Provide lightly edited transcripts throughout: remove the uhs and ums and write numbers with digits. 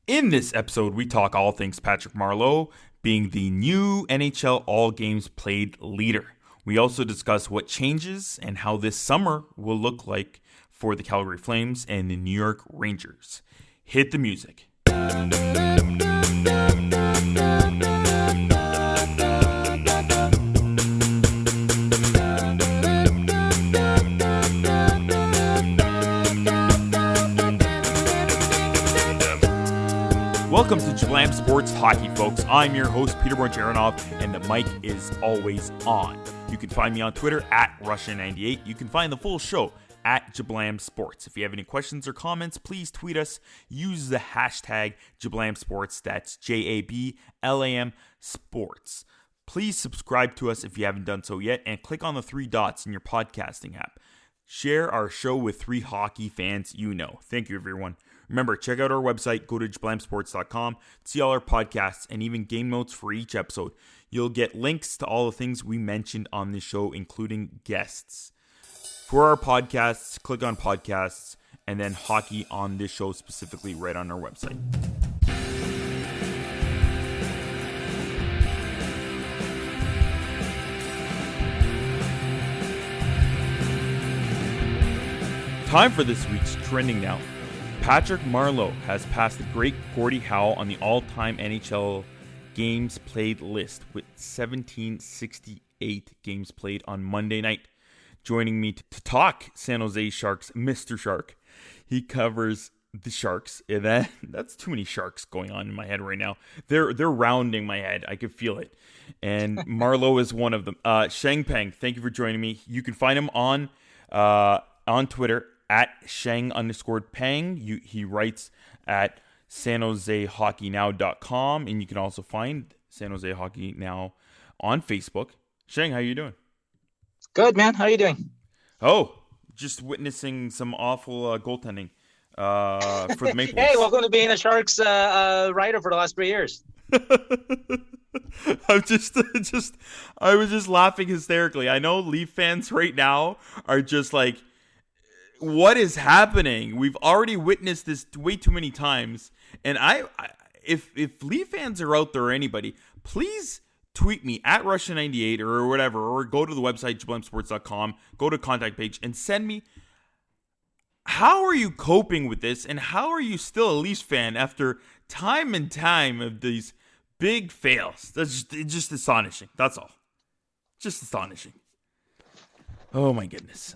In this episode, we talk all things Patrick Marleau being the new NHL All Games Played leader. We also discuss what changes and how this summer will look like for the Calgary Flames and the New York Rangers. Hit the music. Welcome to Jablam Sports Hockey, folks. I'm your host, Peter Borjaranov, and the mic is always on. You can find me on Twitter at Russia98. You can find the full show at Jablam Sports. If you have any questions or comments, please tweet us. Use the hashtag Jablam Sports. That's JABLAM Sports. Please subscribe to us if you haven't done so yet, and click on the three dots in your podcasting app. Share our show with three hockey fans you know. Thank you, everyone. Remember, check out our website, go to jablamsports.com, see all our podcasts, and even game notes for each episode. You'll get links to all the things we mentioned on this show, including guests. For our podcasts, click on podcasts, and then hockey on this show specifically right on our website. Time for this week's Trending Now. Patrick Marleau has passed the great Gordie Howe on the all-time NHL games played list with 1768 games played on Monday night. Joining me to talk San Jose Sharks, Mr. Shark. He covers the Sharks. That's too many Sharks going on in my head right now. They're rounding my head. I can feel it. And Marleau is one of them. Sheng Peng, thank you for joining me. You can find him on Twitter at Sheng_Peng. He writes at sanjosehockeynow.com, and you can also find San Jose Hockey Now on Facebook. Sheng, how you doing? Good, man. How are you doing? Oh, just witnessing some awful goaltending for the Maple Leafs. Hey, welcome to being a Sharks writer for the last 3 years. I was just laughing hysterically. I know Leaf fans right now are just like, what is happening? We've already witnessed this way too many times. And if Leaf fans are out there or anybody, please tweet me at Russia98 or whatever, or go to the website, jablamsports.com, go to contact page and send me, how are you coping with this? And how are you still a Leafs fan after time and time of these big fails? It's just astonishing. That's all. Just astonishing. Oh my goodness.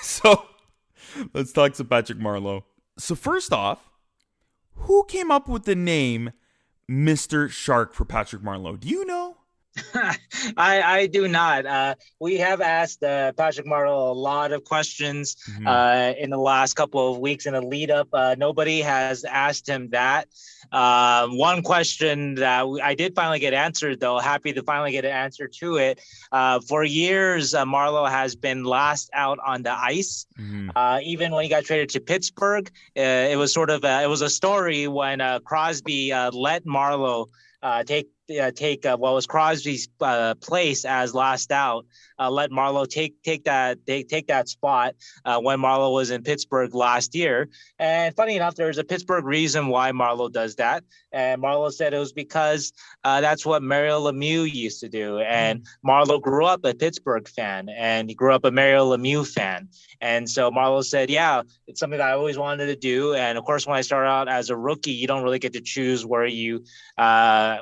So let's talk to Patrick Marleau. So first off, who came up with the name Mr. Shark for Patrick Marleau? Do you know? I do not. We have asked Patrick Marleau a lot of questions in the last couple of weeks in a lead up. Nobody has asked him that. One question that I did finally get answered, though, happy to finally get an answer to it. For years, Marleau has been last out on the ice. Even when he got traded to Pittsburgh, it was a story when Crosby let Marleau take what was Crosby's place as last out. Let Marleau take that spot when Marleau was in Pittsburgh last year. And funny enough, there's a Pittsburgh reason why Marleau does that. And Marleau said it was because that's what Mario Lemieux used to do. And Marleau grew up a Pittsburgh fan, and he grew up a Mario Lemieux fan. And so Marleau said, yeah, it's something that I always wanted to do. And of course, when I started out as a rookie, you don't really get to choose where you go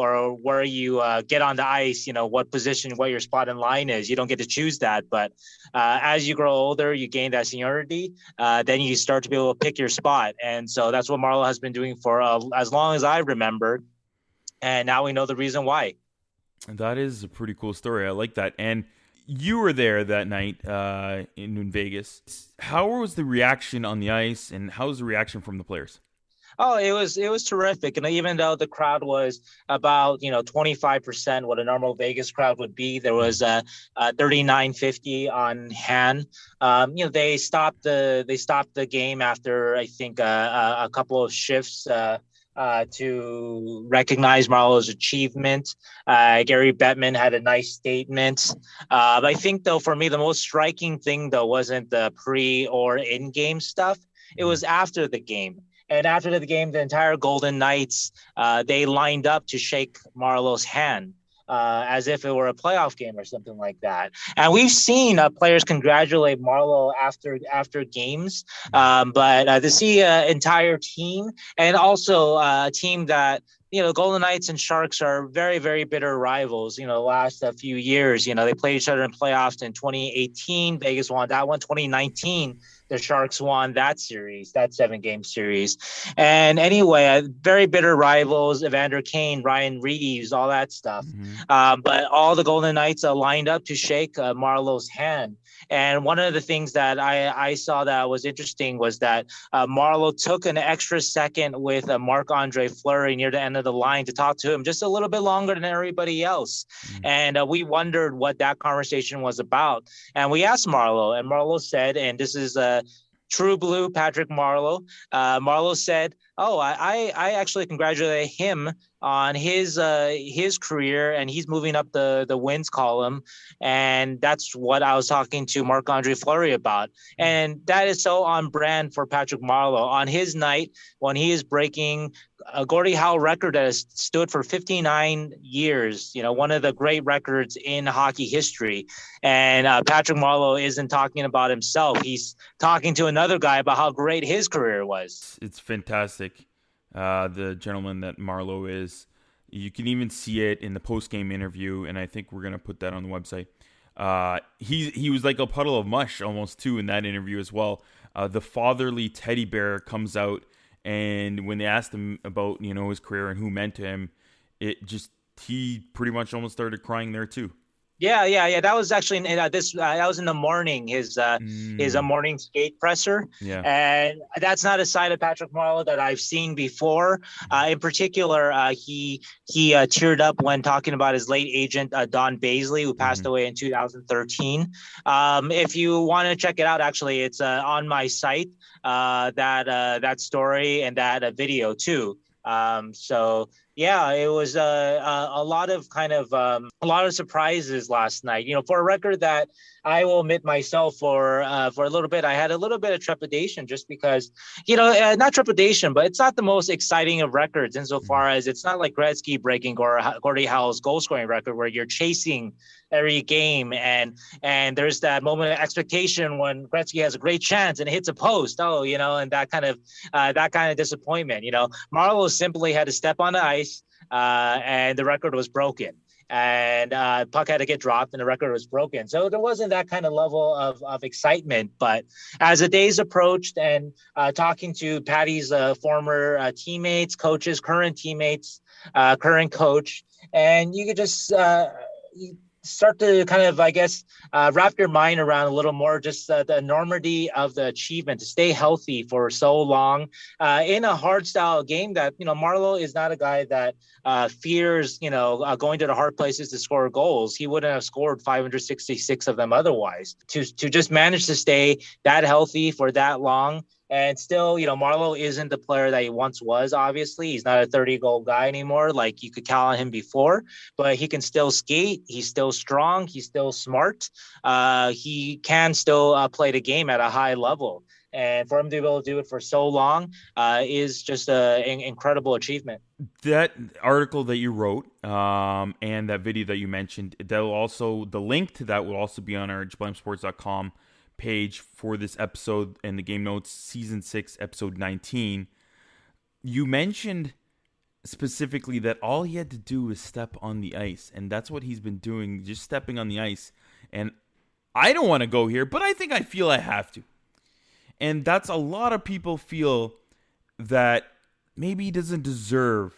or where you get on the ice, what position, what your spot in line is. You don't get to choose that. But as you grow older, you gain that seniority. Then you start to be able to pick your spot. And so that's what Marleau has been doing for as long as I remember. And now we know the reason why. That is a pretty cool story. I like that. And you were there that night in Vegas. How was the reaction on the ice, and how was the reaction from the players? Oh, it was terrific. And even though the crowd was about, 25% what a normal Vegas crowd would be, there was 3950 on hand. They stopped the game after, I think, a couple of shifts to recognize Marleau's achievement. Gary Bettman had a nice statement. But I think, though, for me, the most striking thing, though, wasn't the pre or in-game stuff. It was after the game. And after the game, the entire Golden Knights, they lined up to shake Marleau's hand. As if it were a playoff game or something like that, and we've seen players congratulate Marleau after games, but to see an entire team and also a team that Golden Knights and Sharks are very, very bitter rivals. Last few years, they played each other in playoffs in 2018. Vegas won that one. 2019, the Sharks won that series, that 7-game series. And anyway, very bitter rivals, Evander Kane, Ryan Reeves, all that stuff. But all the Golden Knights lined up to shake Marleau's hand. And one of the things that I saw that was interesting was that Marleau took an extra second with Marc-Andre Fleury near the end of the line to talk to him just a little bit longer than everybody else. And we wondered what that conversation was about. And we asked Marleau, and Marleau said, and this is True Blue Patrick Marleau. Marleau said, I actually congratulate him on his career, and he's moving up the wins column, and that's what I was talking to Marc-Andre Fleury about, and that is so on brand for Patrick Marleau on his night when he is breaking a Gordie Howe record that has stood for 59 years. One of the great records in hockey history, and Patrick Marleau isn't talking about himself; he's talking to another guy about how great his career was. It's fantastic. The gentleman that Marleau is. You can even see it in the post-game interview, and I think we're going to put that on the website. He was like a puddle of mush almost, too, in that interview as well. The fatherly teddy bear comes out, and when they asked him about, his career and who meant to him, he pretty much almost started crying there, too. Yeah. That was actually that was in the morning. His morning skate presser. Yeah. And that's not a side of Patrick Marleau that I've seen before. In particular, he teared up when talking about his late agent Don Baisley, who passed away in 2013. If you want to check it out, actually, it's on my site. That story and that video too. So yeah, it was a lot of a lot of surprises last night. For a record that I will admit myself for a little bit, I had a little bit of trepidation just because, not trepidation, but it's not the most exciting of records insofar as it's not like Gretzky breaking Gordie Howe's goal scoring record where you're chasing every game and there's that moment of expectation when Gretzky has a great chance and hits a post. And that kind of disappointment. Marleau simply had to step on the ice and the record was broken. And puck had to get dropped and the record was broken. So there wasn't that kind of level of excitement. But as the days approached and talking to Patty's former teammates, coaches, current teammates, current coach, and you could just start to kind of, I guess, wrap your mind around a little more just the enormity of the achievement to stay healthy for so long in a hard style game that, Marleau is not a guy that fears, going to the hard places to score goals. He wouldn't have scored 566 of them otherwise. To just manage to stay that healthy for that long. And still, Marleau isn't the player that he once was, obviously. He's not a 30-goal guy anymore like you could count on him before. But he can still skate. He's still strong. He's still smart. He can still play the game at a high level. And for him to be able to do it for so long is just an incredible achievement. That article that you wrote and that video that you mentioned, the link to that will also be on our JablamSports.com page for this episode and the game notes, season 6, episode 19. You mentioned specifically that all he had to do was step on the ice, and that's what he's been doing, just stepping on the ice. And I don't want to go here, but I feel I have to. And that's a lot of people feel that maybe he doesn't deserve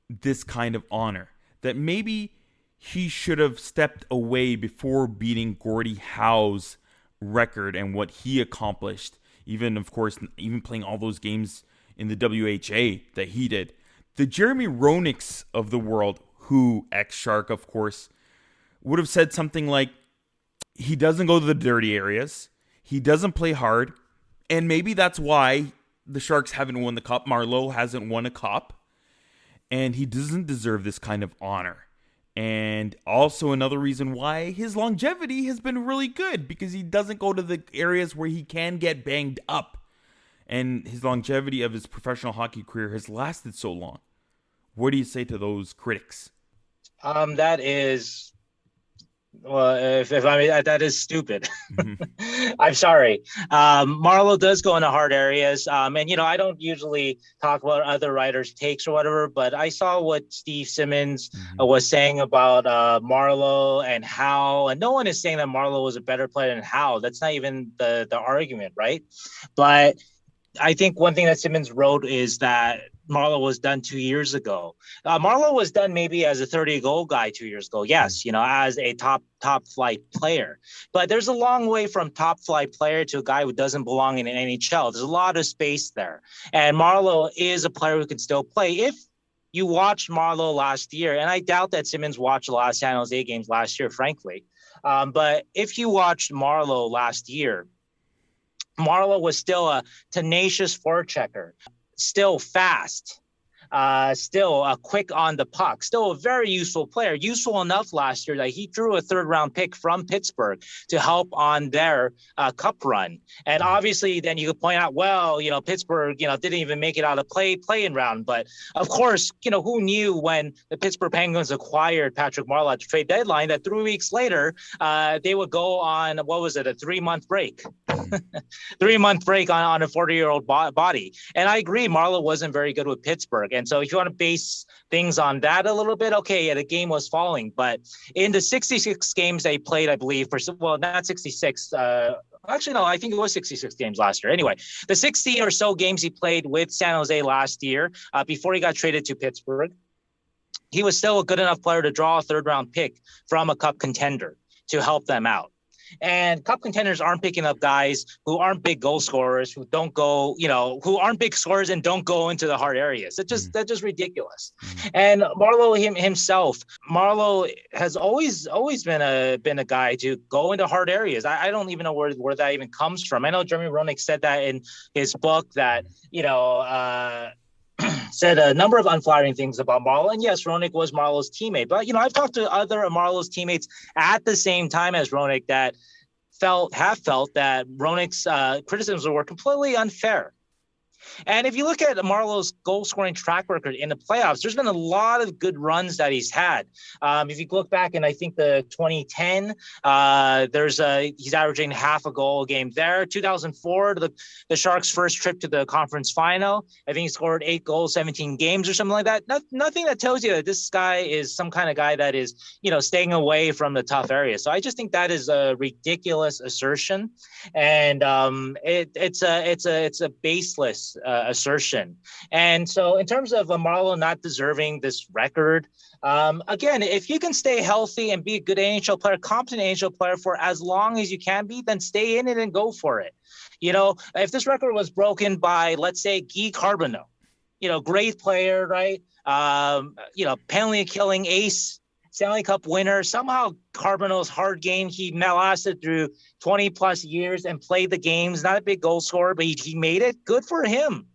this kind of honor, that maybe he should have stepped away before beating Gordie Howe's record and what he accomplished, even playing all those games in the WHA that he did. The Jeremy Roenick's of the world, who ex-Shark, of course, would have said something like, he doesn't go to the dirty areas, he doesn't play hard, and maybe that's why the Sharks haven't won the cup. Marleau hasn't won a cup, and he doesn't deserve this kind of honor. And also another reason why his longevity has been really good, because he doesn't go to the areas where he can get banged up. and his longevity of his professional hockey career has lasted so long. What do you say to those critics? That is, well, if I mean that is stupid. I'm sorry. Marleau does go into hard areas. And, I don't usually talk about other writers' takes or whatever, but I saw what Steve Simmons was saying about Marleau and Howe. And no one is saying that Marleau was a better player than Howe. That's not even the argument, right? But I think one thing that Simmons wrote is that Marleau was done 2 years ago. Marleau was done maybe as a 30-goal guy 2 years ago. Yes, as a top flight player. But there's a long way from top flight player to a guy who doesn't belong in an NHL. There's a lot of space there. And Marleau is a player who can still play. If you watched Marleau last year, and I doubt that Simmons watched a lot of San Jose games last year, frankly. But if you watched Marleau last year, Marleau was still a tenacious forechecker, still fast, still quick on the puck, still a very useful player, useful enough last year that he drew a third-round pick from Pittsburgh to help on their cup run. And obviously, then you could point out, well, Pittsburgh, didn't even make it out of play-in round. But of course, who knew when the Pittsburgh Penguins acquired Patrick Marleau at the trade deadline that 3 weeks later they would go on, what was it, a 3-month break? 3-month break on a 40-year-old body. And I agree, Marleau wasn't very good with Pittsburgh. And so if you want to base things on that a little bit, okay, the game was falling. But in the 66 games they played, I believe, not 66, actually, no, I think it was 66 games last year. Anyway, the 60 or so games he played with San Jose last year before he got traded to Pittsburgh, he was still a good enough player to draw a third-round pick from a cup contender to help them out. And cup contenders aren't picking up guys who aren't big goal scorers, who don't go, who aren't big scorers and don't go into the hard areas. That's just ridiculous. And Marleau himself, Marleau has always been a guy to go into hard areas. I don't even know where that even comes from. I know Jeremy Roenick said that in his book that, said a number of unflattering things about Marleau. And yes, Roenick was Marleau's teammate. But, I've talked to other of Marleau's teammates at the same time as Roenick that have felt that Roenick's criticisms were completely unfair. And if you look at Marleau's goal-scoring track record in the playoffs, there's been a lot of good runs that he's had. If you look back in, I think, the 2010, he's averaging half a goal a game there. 2004, the Sharks' first trip to the conference final, I think he scored 8 goals, 17 games or something like that. Nothing that tells you that this guy is some kind of guy that is, staying away from the tough areas. So I just think that is a ridiculous assertion, and it's a baseless assertion. And so in terms of Marleau not deserving this record, again, if you can stay healthy and be a good NHL player, competent NHL player for as long as you can be, then stay in it and go for it. If this record was broken by, let's say, Guy Carbonneau, great player, right? Penalty killing ace, Stanley Cup winner. Somehow Carbonneau's hard game, he lasted through 20 plus years and played the games. Not a big goal scorer, but he made it. Good for him.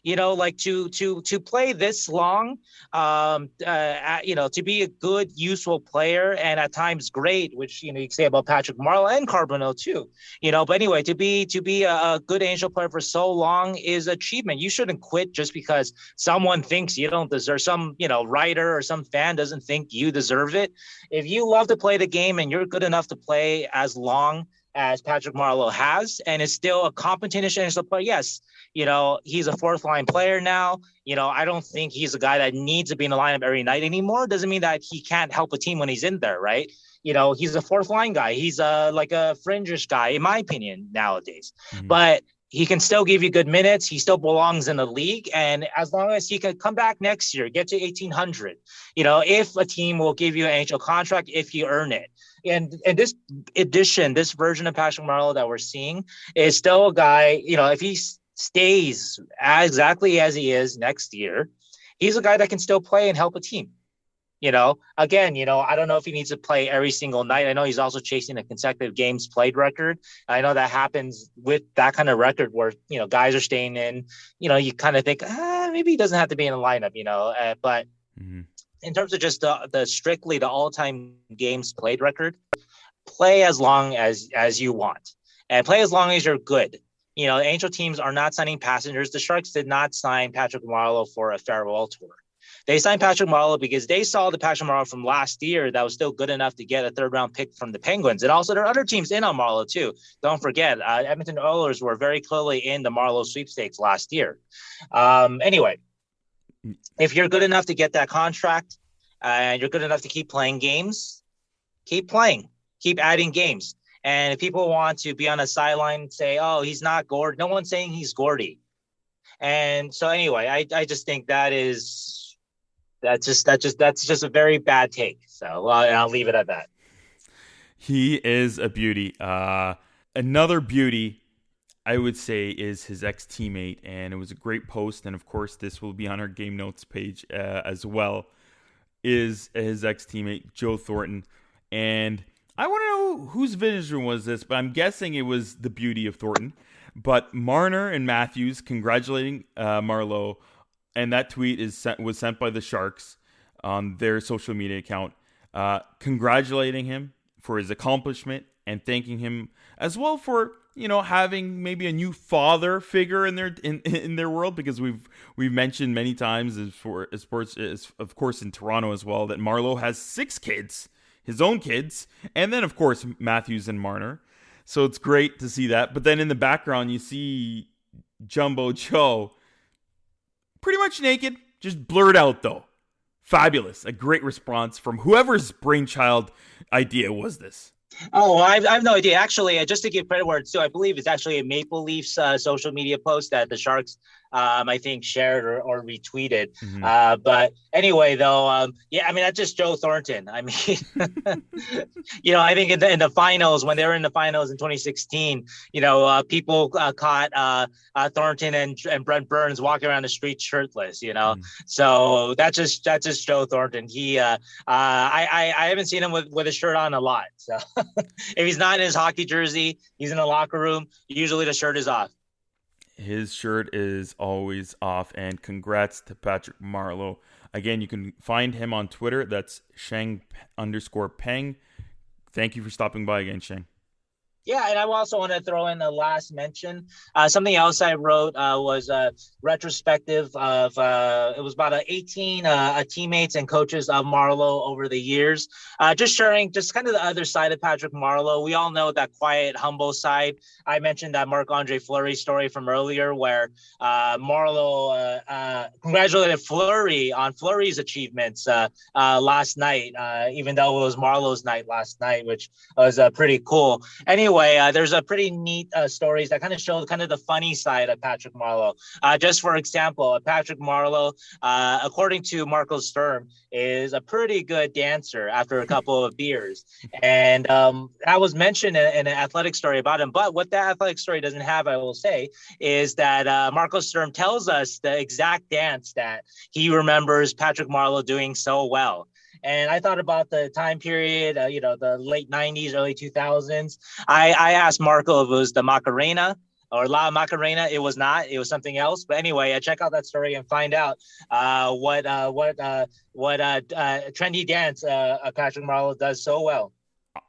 To play this long, to be a good, useful player and at times great, which, you can say about Patrick Marleau and Carbonneau too, but anyway, to be a good NHL player for so long is achievement. You shouldn't quit just because someone thinks you don't deserve, some, writer or some fan doesn't think you deserve it. If you love to play the game and you're good enough to play as long as Patrick Marleau has, and is still a competent NHL player. Yes, he's a fourth line player now. I don't think he's a guy that needs to be in the lineup every night anymore. Doesn't mean that he can't help a team when he's in there, right? He's a fourth line guy. He's like a fringish guy, in my opinion, nowadays. But he can still give you good minutes. He still belongs in the league. And as long as he can come back next year, get to 1,800, if a team will give you an NHL contract, if you earn it. And this version of Patrick Marleau that we're seeing is still a guy, if he stays exactly as he is next year, he's a guy that can still play and help a team. Again, I don't know if he needs to play every single night. I know he's also chasing a consecutive games played record. I know that happens with that kind of record where, guys are staying in, you kind of think, maybe he doesn't have to be in the lineup, but in terms of just the strictly the all-time games played record, play as long as you want and play as long as you're good. Angel teams are not signing passengers. The Sharks did not sign Patrick Marleau for a farewell tour. They signed Patrick Marleau because they saw the Patrick Marleau from last year that was still good enough to get a third-round pick from the Penguins. And also, there are other teams in on Marleau, too. Don't forget, Edmonton Oilers were very clearly in the Marleau sweepstakes last year. Anyway, if you're good enough to get that contract and you're good enough to keep playing games, keep playing. Keep adding games. And if people want to be on a sideline and say, oh, he's not Gord, no one's saying he's Gordy. And so anyway, I just think that's just a very bad take. So I'll leave it at that. He is a beauty. Another beauty, I would say, is his ex-teammate, and it was a great post, and of course this will be on our game notes page as well, is his ex-teammate, Joe Thornton. And I want to know whose vision was this, but I'm guessing it was the beauty of Thornton. But Marner and Matthews congratulating Marleau, and that tweet was sent by the Sharks on their social media account, congratulating him for his accomplishment and thanking him as well for having maybe a new father figure in their world, because we've mentioned many times of course in Toronto as well, that Marleau has 6 kids, his own kids, and then of course Matthews and Marner. So it's great to see that. But then in the background, you see Jumbo Joe pretty much naked, just blurred out though. Fabulous. A great response from whoever's brainchild idea was this. Oh, I have no idea. Actually, just to give credit where it's due, I believe it's actually a Maple Leafs social media post that the Sharks, I think, shared or retweeted. Mm-hmm. But anyway, though, that's just Joe Thornton. I mean, I think in the finals, when they were in the finals in 2016, people caught Thornton and Brent Burns walking around the street shirtless. Mm-hmm. So that's just Joe Thornton. He, I haven't seen him with a shirt on a lot. So if he's not in his hockey jersey, he's in the locker room. Usually the shirt is off. His shirt is always off, and congrats to Patrick Marleau. Again, you can find him on Twitter. That's Sheng_Peng. Thank you for stopping by again, Sheng. Yeah, and I also want to throw in a last mention. Something else I wrote was a retrospective of it was about 18 teammates and coaches of Marleau over the years. Just sharing just kind of the other side of Patrick Marleau. We all know that quiet, humble side. I mentioned that Marc-Andre Fleury story from earlier where Marleau congratulated Fleury on Fleury's achievements last night, even though it was Marleau's night last night, which was pretty cool. Anyway, there's a pretty neat stories that kind of show kind of the funny side of Patrick Marleau. Just for example, Patrick Marleau, according to Marco Sturm, is a pretty good dancer after a couple of beers. And that was mentioned in an athletic story about him. But what that athletic story doesn't have, I will say, is that Marco Sturm tells us the exact dance that he remembers Patrick Marleau doing so well. And I thought about the time period, the late 90s, early 2000s. I asked Marco if it was the Macarena or La Macarena. It was not. It was something else. But anyway, check out that story and find out what trendy dance Patrick Marleau does so well.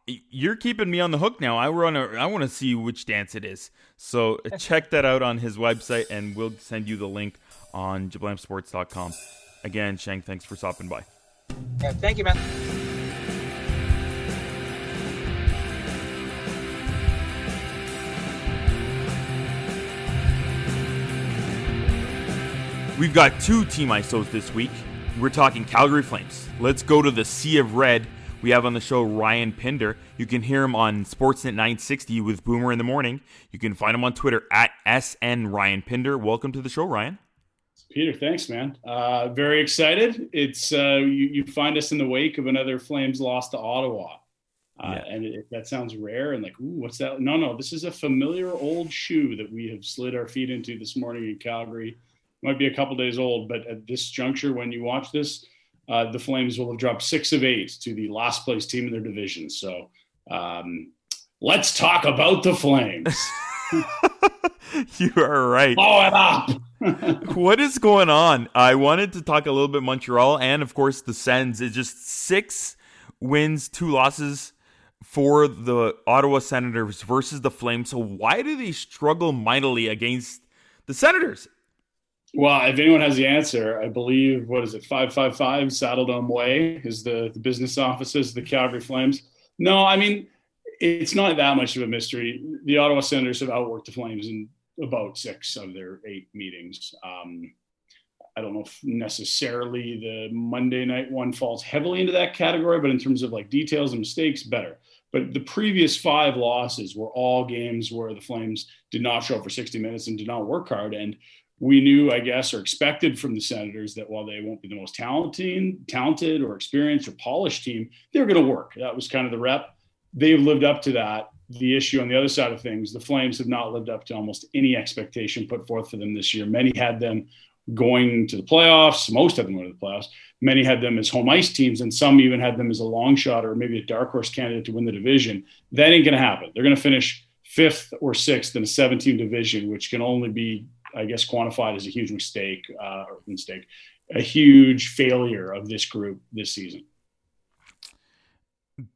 You're keeping me on the hook now. I want to see which dance it is. So check that out on his website, and we'll send you the link on jablamsports.com. Again, Sheng, thanks for stopping by. Yeah, thank you, man. We've got 2 Team ISOs this week. We're talking Calgary Flames. Let's go to the Sea of Red. We have on the show Ryan Pinder. You can hear him on Sportsnet 960 with Boomer in the Morning. You can find him on Twitter at SNRyanPinder. Welcome to the show, Ryan. Peter, thanks, man. Very excited. It's you find us in the wake of another Flames loss to Ottawa. And that sounds rare and like, ooh, what's that? No, this is a familiar old shoe that we have slid our feet into this morning in Calgary. Might be a couple days old, but at this juncture, when you watch this, the Flames will have dropped 6 of 8 to the last place team in their division. So let's talk about the Flames. You are right. Blow it up. What is going on? I wanted to talk a little bit Montreal and, of course, the Sens. It's just 6 wins, 2 losses for the Ottawa Senators versus the Flames. So why do they struggle mightily against the Senators? Well, if anyone has the answer, I believe, what is it, 555 Saddledome Way is the business offices of the Calgary Flames. No, I mean, it's not that much of a mystery. The Ottawa Senators have outworked the Flames in about 6 of their 8 meetings. I don't know if necessarily the Monday night one falls heavily into that category, but in terms of like details and mistakes, better. But the previous 5 losses were all games where the Flames did not show up for 60 minutes and did not work hard. And we knew, I guess, or expected from the Senators that while they won't be the most talented or experienced or polished team, they're going to work. That was kind of the rep. They've lived up to that. The issue on the other side of things, the Flames have not lived up to almost any expectation put forth for them this year. Many had them going to the playoffs. Most had them going to the playoffs. Many had them as home ice teams, and some even had them as a long shot or maybe a dark horse candidate to win the division. That ain't going to happen. They're going to finish 5th or 6th in a 7-team division, which can only be, I guess, quantified as a huge a huge failure of this group this season.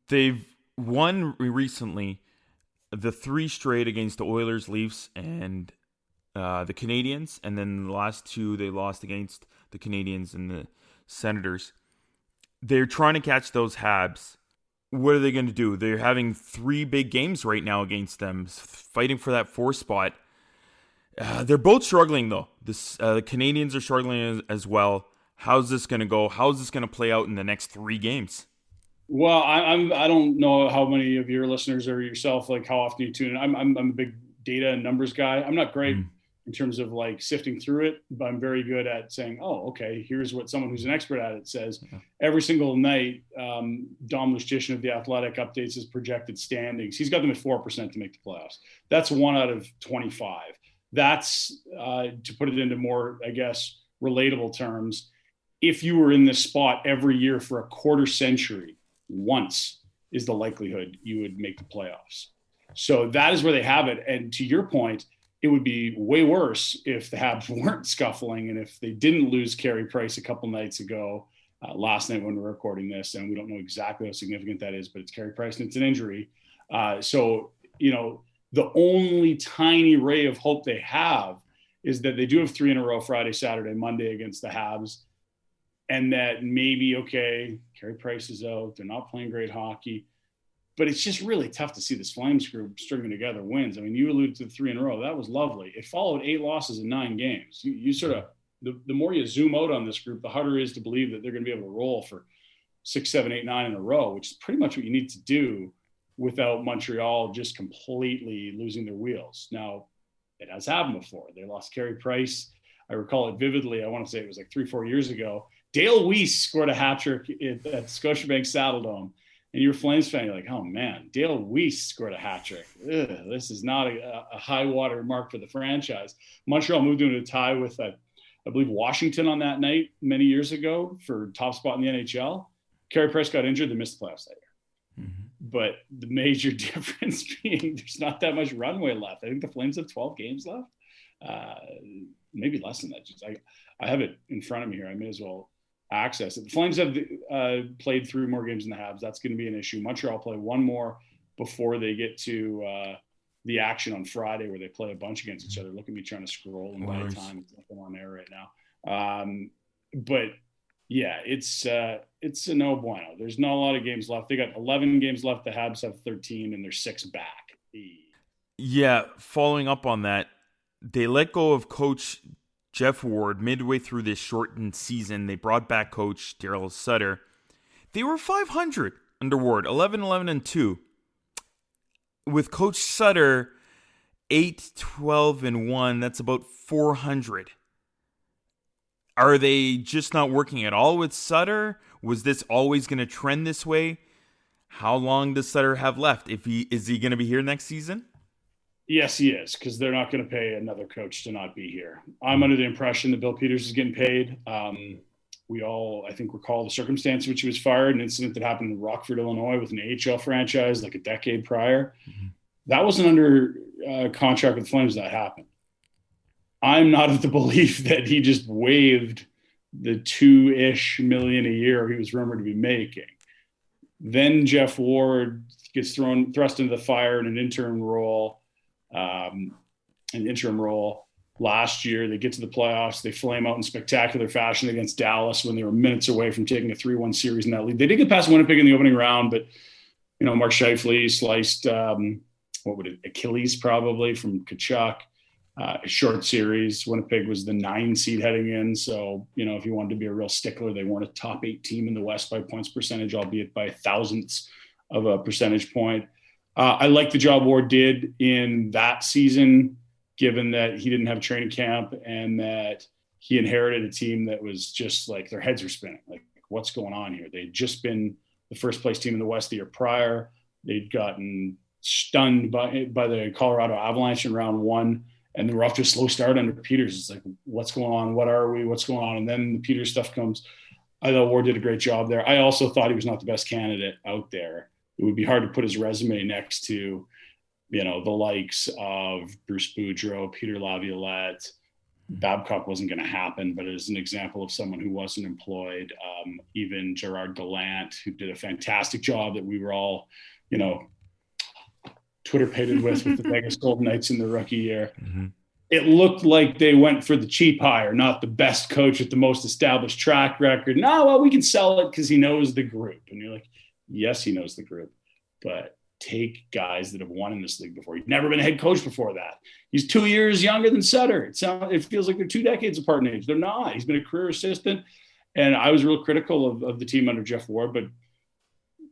They've won recently the 3 straight against the Oilers, Leafs, and the Canadiens, and then the last 2 they lost against the Canadiens and the Senators. They're trying to catch those Habs. What are they going to do? They're having 3 big games right now against them, fighting for that 4 spot. They're both struggling, though. The Canadiens are struggling as well. How's this going to go? How's this going to play out in the next 3 games? Well, I don't know how many of your listeners or yourself, like how often you tune in. I'm a big data and numbers guy. I'm not great in terms of like sifting through it, but I'm very good at saying, oh, okay, here's what someone who's an expert at it says. Every single night, Dom Luszczyszyn of The Athletic updates his projected standings. He's got them at 4% to make the playoffs. That's 1 out of 25. That's, to put it into more, I guess, relatable terms, if you were in this spot every year for a quarter century, once is the likelihood you would make the playoffs. So that is where they have it. And to your point, it would be way worse if the Habs weren't scuffling and if they didn't lose Carey Price a couple nights ago, last night when we're recording this, and we don't know exactly how significant that is, but it's Carey Price and it's an injury. So, the only tiny ray of hope they have is that they do have 3 in a row, Friday, Saturday, Monday against the Habs. And that maybe, okay, Carey Price is out. They're not playing great hockey. But it's just really tough to see this Flames group stringing together wins. I mean, you alluded to the 3 in a row. That was lovely. It followed 8 losses in 9 games. You sort of, the more you zoom out on this group, the harder it is to believe that they're going to be able to roll for 6, 7, 8, 9 in a row, which is pretty much what you need to do without Montreal just completely losing their wheels. Now, it has happened before. They lost Carey Price. I recall it vividly. I want to say it was like 3-4 years ago. Dale Weiss scored a hat trick at Scotiabank Saddledome. And you're a Flames fan, you're like, oh man, Dale Weiss scored a hat trick. This is not a high water mark for the franchise. Montreal moved into a tie with, I believe, Washington on that night many years ago for top spot in the NHL. Carey Price got injured, they missed the playoffs that year. Mm-hmm. But the major difference being there's not that much runway left. I think the Flames have 12 games left. Maybe less than that. I have it in front of me here. I may as well access it. The Flames have played 3 more games than the Habs. That's going to be an issue. Montreal play 1 more before they get to the action on Friday where they play a bunch against each other. Look at me trying to scroll and buy time. It's nothing on there right now. But yeah, it's a no bueno. There's not a lot of games left. They got 11 games left. The Habs have 13 and they're 6 back. Yeah, following up on that, they let go of coach Jeff Ward midway through this shortened season. They brought back coach Daryl Sutter. They were 500 under Ward, 11-11-2. With coach Sutter, 8-12-1. That's about 400. Are they just not working at all with Sutter? Was this always going to trend this way? How long does Sutter have left? Is he going to be here next season? Yes, he is, because they're not going to pay another coach to not be here. I'm under the impression that Bill Peters is getting paid. We all, I think, recall the circumstance in which he was fired, an incident that happened in Rockford, Illinois with an AHL franchise like a decade prior. Mm-hmm. That wasn't under contract with the Flames that happened. I'm not of the belief that he just waived the $2-ish million a year he was rumored to be making. Then Jeff Ward gets thrust into the fire in an interim role. Last year. They get to the playoffs. They flame out in spectacular fashion against Dallas when they were minutes away from taking a 3-1 series in that lead. They did get past Winnipeg in the opening round, but Mark Scheifele sliced Achilles probably from Tkachuk. A short series. Winnipeg was the 9 seed heading in. So, if you wanted to be a real stickler, they weren't a top 8 team in the West by points percentage, albeit by thousandths of a percentage point. I like the job Ward did in that season, given that he didn't have a training camp and that he inherited a team that was just like their heads were spinning. Like, what's going on here? They'd just been the first place team in the West the year prior. They'd gotten stunned by the Colorado Avalanche in round 1. And they were off to a slow start under Peters. It's like, what's going on? What are we? What's going on? And then the Peters stuff comes. I thought Ward did a great job there. I also thought he was not the best candidate out there. It would be hard to put his resume next to, the likes of Bruce Boudreau, Peter Laviolette. Babcock wasn't going to happen, but as an example of someone who wasn't employed, even Gerard Gallant, who did a fantastic job that we were all, Twitter pated with the Vegas Golden Knights in the rookie year. Mm-hmm. It looked like they went for the cheap hire, not the best coach with the most established track record. No, well, we can sell it because he knows the group. And you're like, yes, he knows the group, but take guys that have won in this league before. He's never been a head coach before that. He's 2 years younger than Sutter. It feels like they're 2 decades apart in age. They're not. He's been a career assistant. And I was real critical of the team under Jeff Ward, but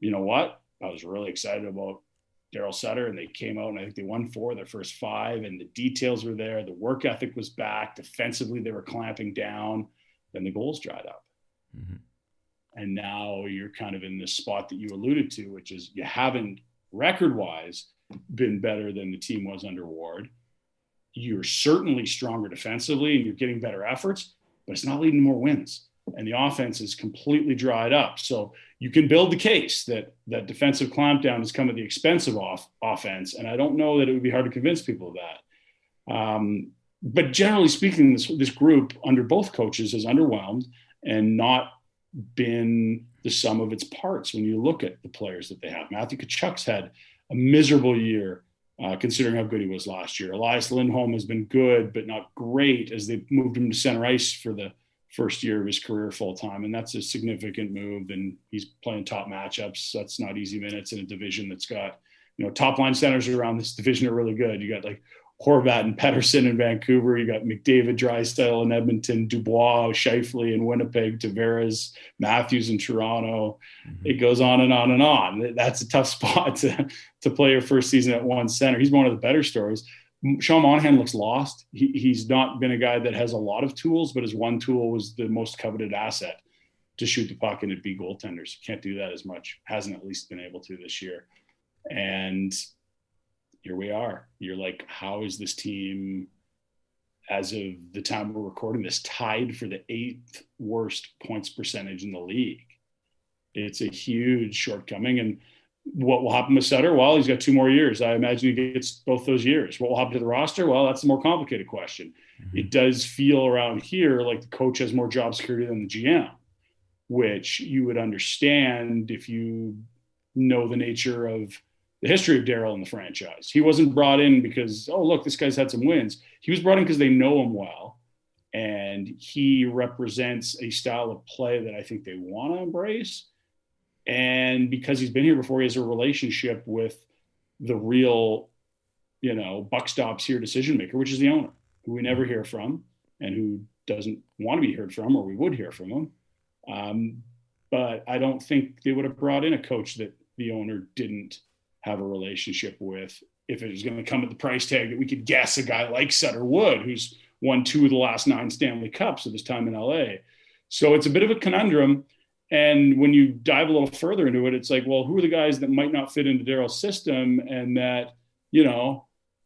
you know what? I was really excited about Daryl Sutter, and they came out and I think they won 4 of their first 5, and the details were there. The work ethic was back. Defensively, they were clamping down. Then the goals dried up. Mm-hmm. And now you're kind of in this spot that you alluded to, which is you haven't record-wise been better than the team was under Ward. You're certainly stronger defensively and you're getting better efforts, but it's not leading to more wins. And the offense is completely dried up. So you can build the case that defensive clampdown has come at the expense of offense. And I don't know that it would be hard to convince people of that. But generally speaking, this group under both coaches is underwhelmed and not been the sum of its parts when you look at the players that they have. Matthew Tkachuk's had a miserable year considering how good he was last year. Elias Lindholm has been good, but not great as they moved him to center ice for the first year of his career full time. And that's a significant move. And he's playing top matchups. That's not easy minutes in a division that's got, top line centers around this division are really good. You got like Horvat and Pettersson in Vancouver. You got McDavid, Drysdale in Edmonton, Dubois, Scheifele in Winnipeg, Tavares, Matthews in Toronto. Mm-hmm. It goes on and on and on. That's a tough spot to play your first season at one center. He's one of the better stories. Sean Monahan looks lost. He's not been a guy that has a lot of tools, but his one tool was the most coveted asset to shoot the puck and to be goaltenders. Can't do that as much. Hasn't at least been able to this year. And here we are. You're like, how is this team, as of the time we're recording this, tied for the 8th worst points percentage in the league? It's a huge shortcoming. And what will happen with Sutter? Well, he's got 2 more years. I imagine he gets both those years. What will happen to the roster? Well, that's the more complicated question. Mm-hmm. It does feel around here like the coach has more job security than the GM, which you would understand if you know the nature of the history of Darryl in the franchise. He wasn't brought in because, oh, look, this guy's had some wins. He was brought in because they know him well, and he represents a style of play that I think they want to embrace. And because he's been here before, he has a relationship with the real, buck stops here decision maker, which is the owner, who we never hear from and who doesn't want to be heard from, or we would hear from him. But I don't think they would have brought in a coach that the owner didn't have a relationship with, if it was going to come at the price tag that we could guess a guy like Sutter would, who's won 2 of the last 9 Stanley Cups of his time in LA. So it's a bit of a conundrum. And when you dive a little further into it, it's like, well, who are the guys that might not fit into Darryl's system and that,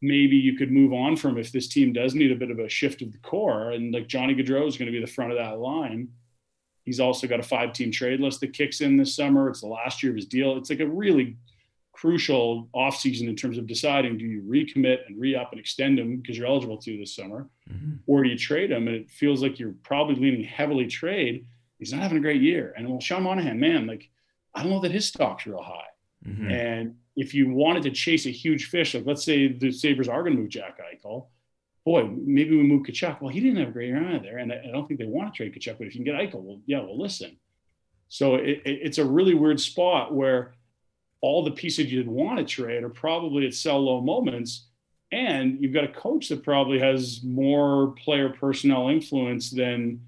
maybe you could move on from if this team does need a bit of a shift of the core? And like Johnny Gaudreau is going to be the front of that line. He's also got a 5-team trade list that kicks in this summer. It's the last year of his deal. It's like a really crucial offseason in terms of deciding, do you recommit and re-up and extend him because you're eligible to this summer, mm-hmm. or do you trade him? And it feels like you're probably leaning heavily trade. He's not having a great year. And well, Sean Monahan, man, like I don't know that his stock's real high. Mm-hmm. And if you wanted to chase a huge fish, like let's say the Sabres are going to move Jack Eichel, boy, maybe we move Tkachuk. Well, he didn't have a great year either, and I don't think they want to trade Tkachuk. But if you can get Eichel, well, yeah, we'll listen. So it's a really weird spot where all the pieces you'd want to trade are probably at sell low moments, and you've got a coach that probably has more player personnel influence than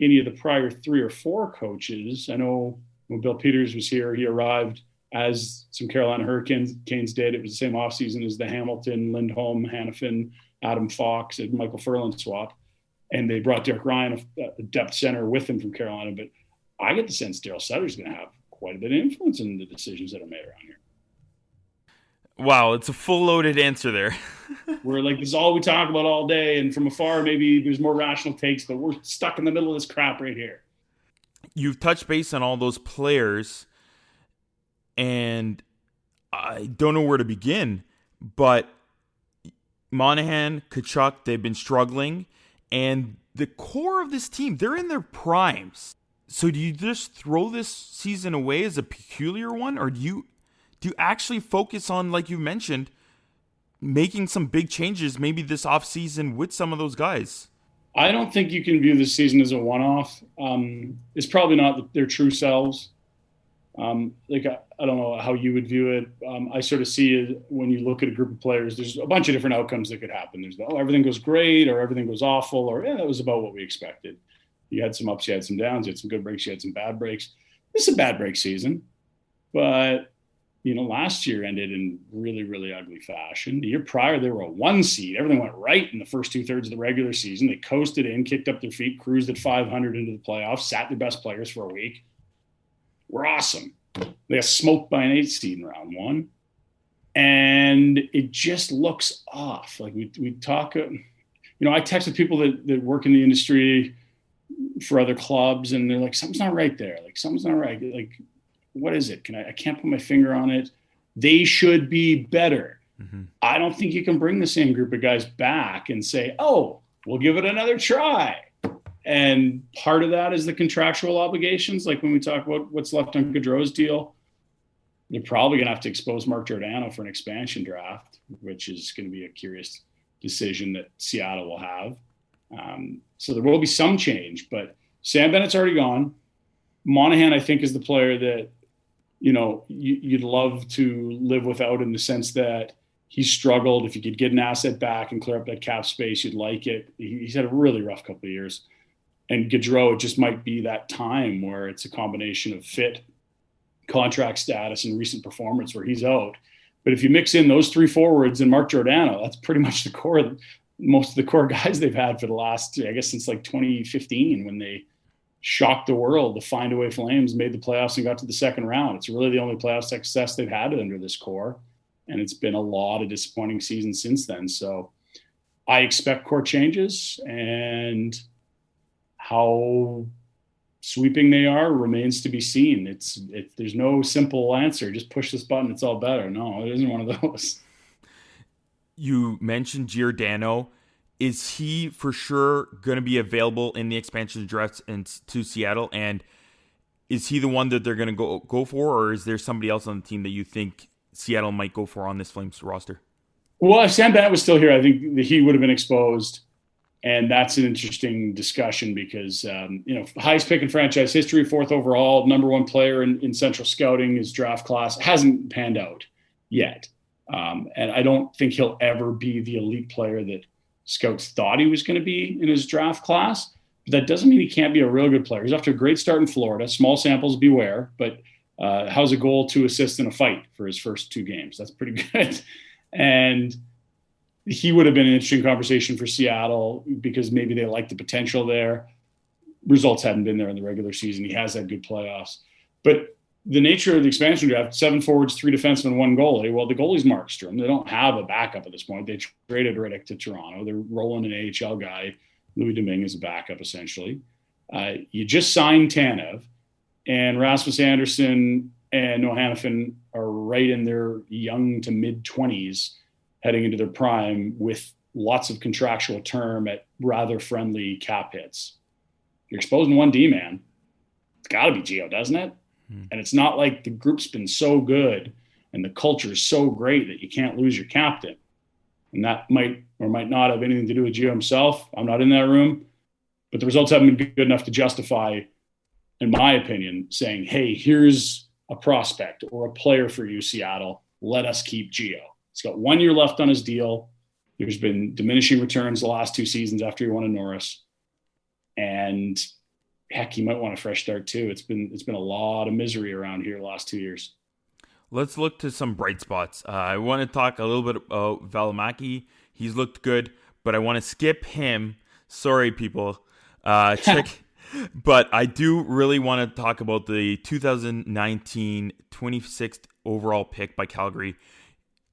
any of the prior 3 or 4 coaches. I know when Bill Peters was here, he arrived as some Carolina Hurricanes did. It was the same offseason as the Hamilton, Lindholm, Hanifin, Adam Fox, and Michael Furlan swap. And they brought Derek Ryan, a depth center, with him from Carolina. But I get the sense Daryl Sutter's going to have quite a bit of influence in the decisions that are made around here. Wow, it's a full-loaded answer there. We're like, this is all we talk about all day. And from afar, maybe there's more rational takes, but we're stuck in the middle of this crap right here. You've touched base on all those players, and I don't know where to begin, but Monahan, Tkachuk, they've been struggling, and the core of this team, they're in their primes. So do you just throw this season away as a peculiar one, or do you actually focus on, like you mentioned, making some big changes maybe this offseason with some of those guys? I don't think you can view this season as a one-off. It's probably not their true selves. I don't know how you would view it. I sort of see it when you look at a group of players, there's a bunch of different outcomes that could happen. There's everything goes great, or everything goes awful, or that was about what we expected. You had some ups, you had some downs, you had some good breaks, you had some bad breaks. This is a bad break season, but last year ended in really, really ugly fashion. The year prior, they were a 1 seed. Everything went right in the first 2/3 of the regular season. They coasted in, kicked up their feet, cruised at 500 into the playoffs, sat their best players for a week. We're awesome. They got smoked by an 8 seed in round 1. And it just looks off. Like we talk, I text with people that work in the industry for other clubs, and they're like, something's not right there. Like, something's not right. Like, what is it? I can't put my finger on it. They should be better. Mm-hmm. I don't think you can bring the same group of guys back and say, oh, we'll give it another try. And part of that is the contractual obligations. Like when we talk about what's left on Gaudreau's deal, they're probably going to have to expose Mark Giordano for an expansion draft, which is going to be a curious decision that Seattle will have. So there will be some change, but Sam Bennett's already gone. Monahan, I think, is the player that, you'd love to live without, in the sense that he's struggled. If you could get an asset back and clear up that cap space, you'd like it. He's had a really rough couple of years. And Gaudreau, it just might be that time where it's a combination of fit, contract status, and recent performance where he's out. But if you mix in those 3 forwards and Mark Giordano, that's pretty much the core, most of the core guys they've had for the last, I guess, since like 2015, when they shocked the world. The Find Away Flames made the playoffs and got to the second round. It's really the only playoff success they've had under this core. And it's been a lot of disappointing seasons since then. So I expect core changes, and how sweeping they are remains to be seen. There's no simple answer. Just push this button, it's all better. No, it isn't one of those. You mentioned Giordano. Is he for sure going to be available in the expansion draft to Seattle? And is he the one that they're going to go for, or is there somebody else on the team that you think Seattle might go for on this Flames roster? Well, if Sam Bennett was still here, I think that he would have been exposed. And that's an interesting discussion because, highest pick in franchise history, 4th overall, number 1 player in central scouting, his draft class hasn't panned out yet. And I don't think he'll ever be the elite player that scouts thought he was going to be in his draft class. But that doesn't mean he can't be a real good player. He's off to a great start in Florida. Small samples, beware. But how's a goal, 2 assists, and a fight for his first 2 games? That's pretty good. And he would have been an interesting conversation for Seattle because maybe they like the potential there. Results hadn't been there in the regular season. He has had good playoffs. But the nature of the expansion draft, 7 forwards, 3 defensemen, 1 goalie. Well, the goalie's Markstrom. They don't have a backup at this point. They traded Riddick to Toronto. They're rolling an AHL guy. Louis Domingue is a backup, essentially. You just signed Tanev, and Rasmus Anderson and Noah Hanifin are right in their young to mid-20s, heading into their prime with lots of contractual term at rather friendly cap hits. You're exposing 1 D-man. It's got to be Gio, doesn't it? And it's not like the group's been so good and the culture is so great that you can't lose your captain. And that might or might not have anything to do with Gio himself. I'm not in that room. But the results haven't been good enough to justify, in my opinion, saying, hey, here's a prospect or a player for you, Seattle. Let us keep Gio. He's got 1 year left on his deal. There's been diminishing returns the last 2 seasons after he won in Norris. And heck, he might want a fresh start too. It's been a lot of misery around here the last 2 years. Let's look to some bright spots. I want to talk a little bit about Valimaki. He's looked good, but I want to skip him. Sorry, people. But I do really want to talk about the 2019 26th overall pick by Calgary,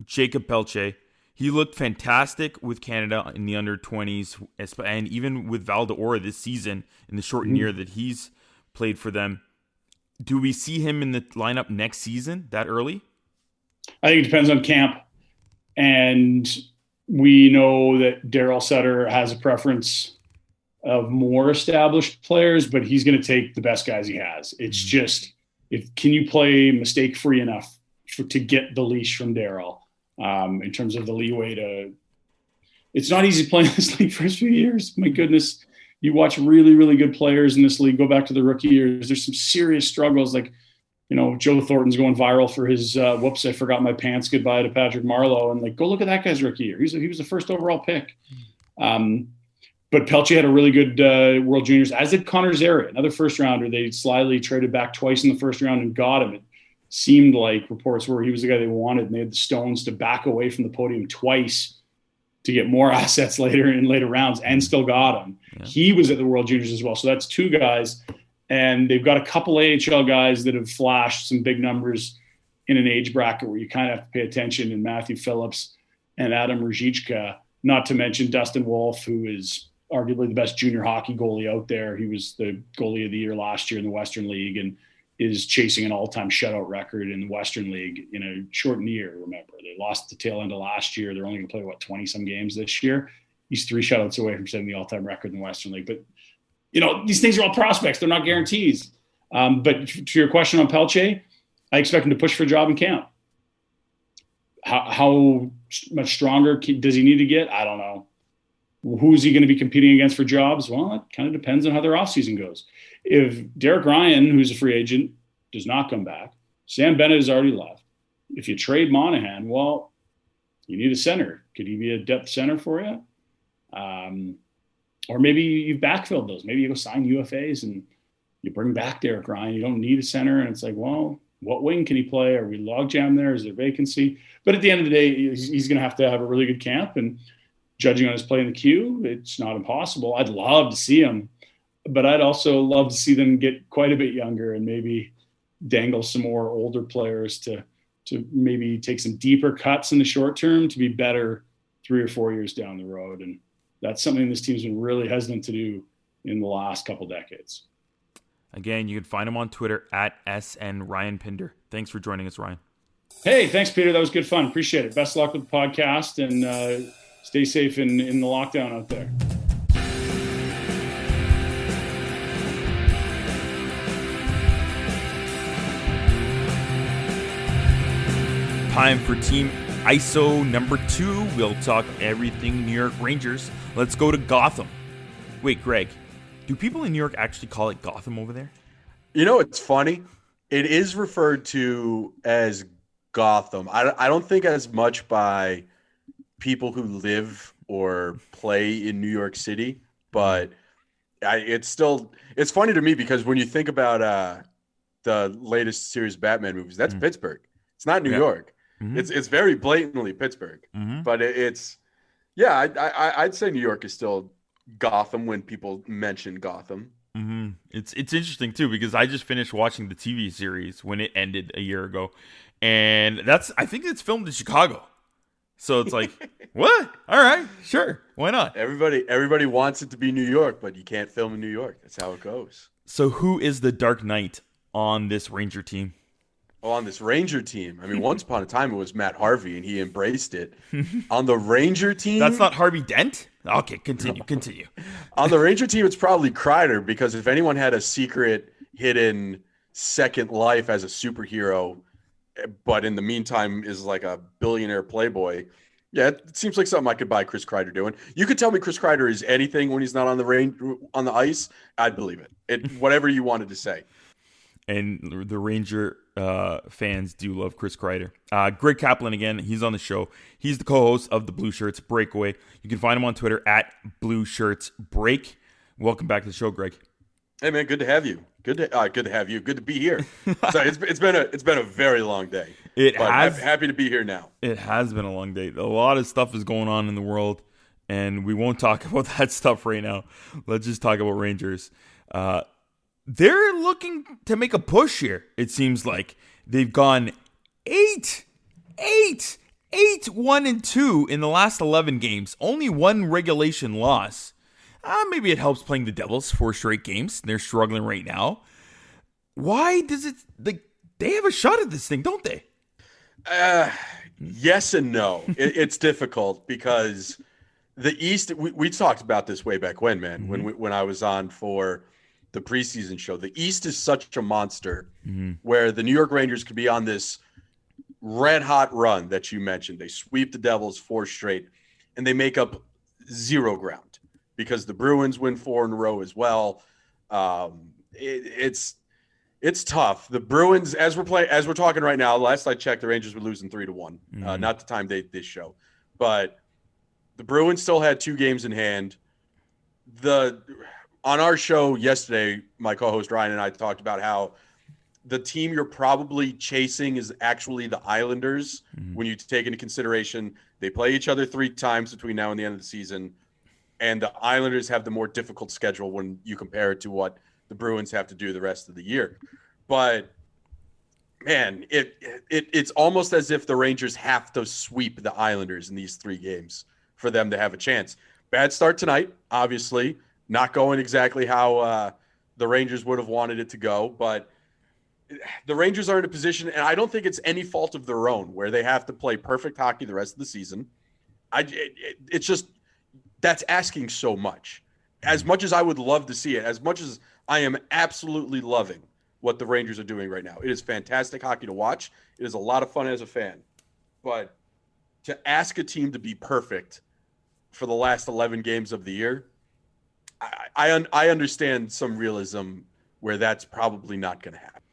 Jacob Belcher. He looked fantastic with Canada in the under-20s, and even with Val d'Or this season in the shortened year that he's played for them. Do we see him in the lineup next season that early? I think it depends on camp. And we know that Darryl Sutter has a preference of more established players, but he's going to take the best guys he has. It's just, can you play mistake-free enough to get the leash from Darryl in terms of the leeway to – it's not easy playing this league first few years. My goodness. You watch really, really good players in this league. Go back to the rookie years. There's some serious struggles. Like, Joe Thornton's going viral for his "whoops, I forgot my pants" goodbye to Patrick Marleau, and go look at that guy's rookie year. He was the first overall pick. But Belcher had a really good World Juniors, as did Connor Zary, another first rounder. They slyly traded back twice in the first round and got him. It seemed like reports were he was the guy they wanted, and they had the stones to back away from the podium twice to get more assets later in later rounds, and still got him. Yeah. He was at the World Juniors as well. So that's 2 guys. And they've got a couple AHL guys that have flashed some big numbers in an age bracket where you kind of have to pay attention, in Matthew Phillips and Adam Ruzicka, not to mention Dustin Wolfe, who is arguably the best junior hockey goalie out there. He was the goalie of the year last year in the Western League and is chasing an all-time shutout record in the Western League in a shortened year. Remember, they lost the tail end of last year. They're only going to play 20-some games this year. He's 3 shutouts away from setting the all-time record in the Western League. But these things are all prospects; they're not guarantees. But to your question on Belcher, I expect him to push for a job in camp. How much stronger does he need to get? I don't know. Who's he going to be competing against for jobs? Well, it kind of depends on how their offseason goes. If Derek Ryan, who's a free agent, does not come back, Sam Bennett has already left. If you trade Monahan, well, you need a center. Could he be a depth center for you? Or maybe you've backfilled those. Maybe you go sign UFAs and you bring back Derek Ryan. You don't need a center. And it's like, well, what wing can he play? Are we logjam there? Is there vacancy? But at the end of the day, he's going to have a really good camp. And judging on his play in the queue, it's not impossible. I'd love to see him. But I'd also love to see them get quite a bit younger and maybe dangle some more older players to maybe take some deeper cuts in the short term to be better 3 or 4 years down the road. And that's something this team's been really hesitant to do in the last couple decades. Again, you can find him on Twitter at @SNRyanPinder. Thanks for joining us, Ryan. Hey, thanks, Peter. That was good fun. Appreciate it. Best of luck with the podcast, and stay safe in the lockdown out there. Time for Team ISO number 2. We'll talk everything New York Rangers. Let's go to Gotham. Wait, Greg, do people in New York actually call it Gotham over there? It's funny. It is referred to as Gotham. I don't think as much by people who live or play in New York City, but it's funny to me because when you think about the latest series of Batman movies, that's Pittsburgh. It's not New York. Mm-hmm. It's very blatantly Pittsburgh, but I'd say New York is still Gotham when people mention Gotham. Mm-hmm. It's interesting too because I just finished watching the TV series when it ended a year ago, and I think it's filmed in Chicago, so it's like what? All right, sure, why not? Everybody wants it to be New York, but you can't film in New York. That's how it goes. So who is the Dark Knight on this Ranger team? On this Ranger team, I mean, once upon a time it was Matt Harvey, and he embraced it. On the Ranger team, that's not Harvey Dent. Okay, continue. On the Ranger team, it's probably Kreider, because if anyone had a secret, hidden second life as a superhero, but in the meantime is like a billionaire playboy. Yeah, it seems like something I could buy Chris Kreider doing. You could tell me Chris Kreider is anything when he's not on the ice, I'd believe it. Whatever you wanted to say. And the Ranger fans do love Chris Kreider. Greg Kaplan again, he's on the show. He's the co-host of the Blue Shirts Breakaway. You can find him on Twitter at Blue Shirts Break. Welcome back to the show, Greg. Hey man, good to have you. Good to have you. Good to be here. So it's been a very long day. I'm happy to be here now. It has been a long day. A lot of stuff is going on in the world, and we won't talk about that stuff right now. Let's just talk about Rangers. They're looking to make a push here. It seems like they've gone 8-1-2 in the last 11 games. Only one regulation loss. Maybe it helps playing the Devils 4 straight games. They're struggling right now. Why does it? They have a shot at this thing, don't they? Yes and no. It's difficult because the East. We talked about this way back when, man. Mm-hmm. When I was on for the preseason show, the East is such a monster where the New York Rangers could be on this red hot run that you mentioned. They sweep the Devils 4 straight, and they make up 0 ground because the Bruins win 4 in a row as well. It's tough. The Bruins, as we're talking right now, last I checked, the Rangers were losing 3-1. Not the time this show, but the Bruins still had 2 games in hand. On our show yesterday, my co-host Ryan and I talked about how the team you're probably chasing is actually the Islanders. When you take into consideration they play each other 3 times between now and the end of the season, and the Islanders have the more difficult schedule when you compare it to what the Bruins have to do the rest of the year. But man, it's almost as if the Rangers have to sweep the Islanders in these 3 games for them to have a chance. Bad start tonight, obviously. Not going exactly how the Rangers would have wanted it to go, but the Rangers are in a position, and I don't think it's any fault of their own, where they have to play perfect hockey the rest of the season. It's just that's asking so much. As much as I would love to see it, as much as I am absolutely loving what the Rangers are doing right now, it is fantastic hockey to watch. It is a lot of fun as a fan, but to ask a team to be perfect for the last 11 games of the year, I understand some realism where that's probably not going to happen.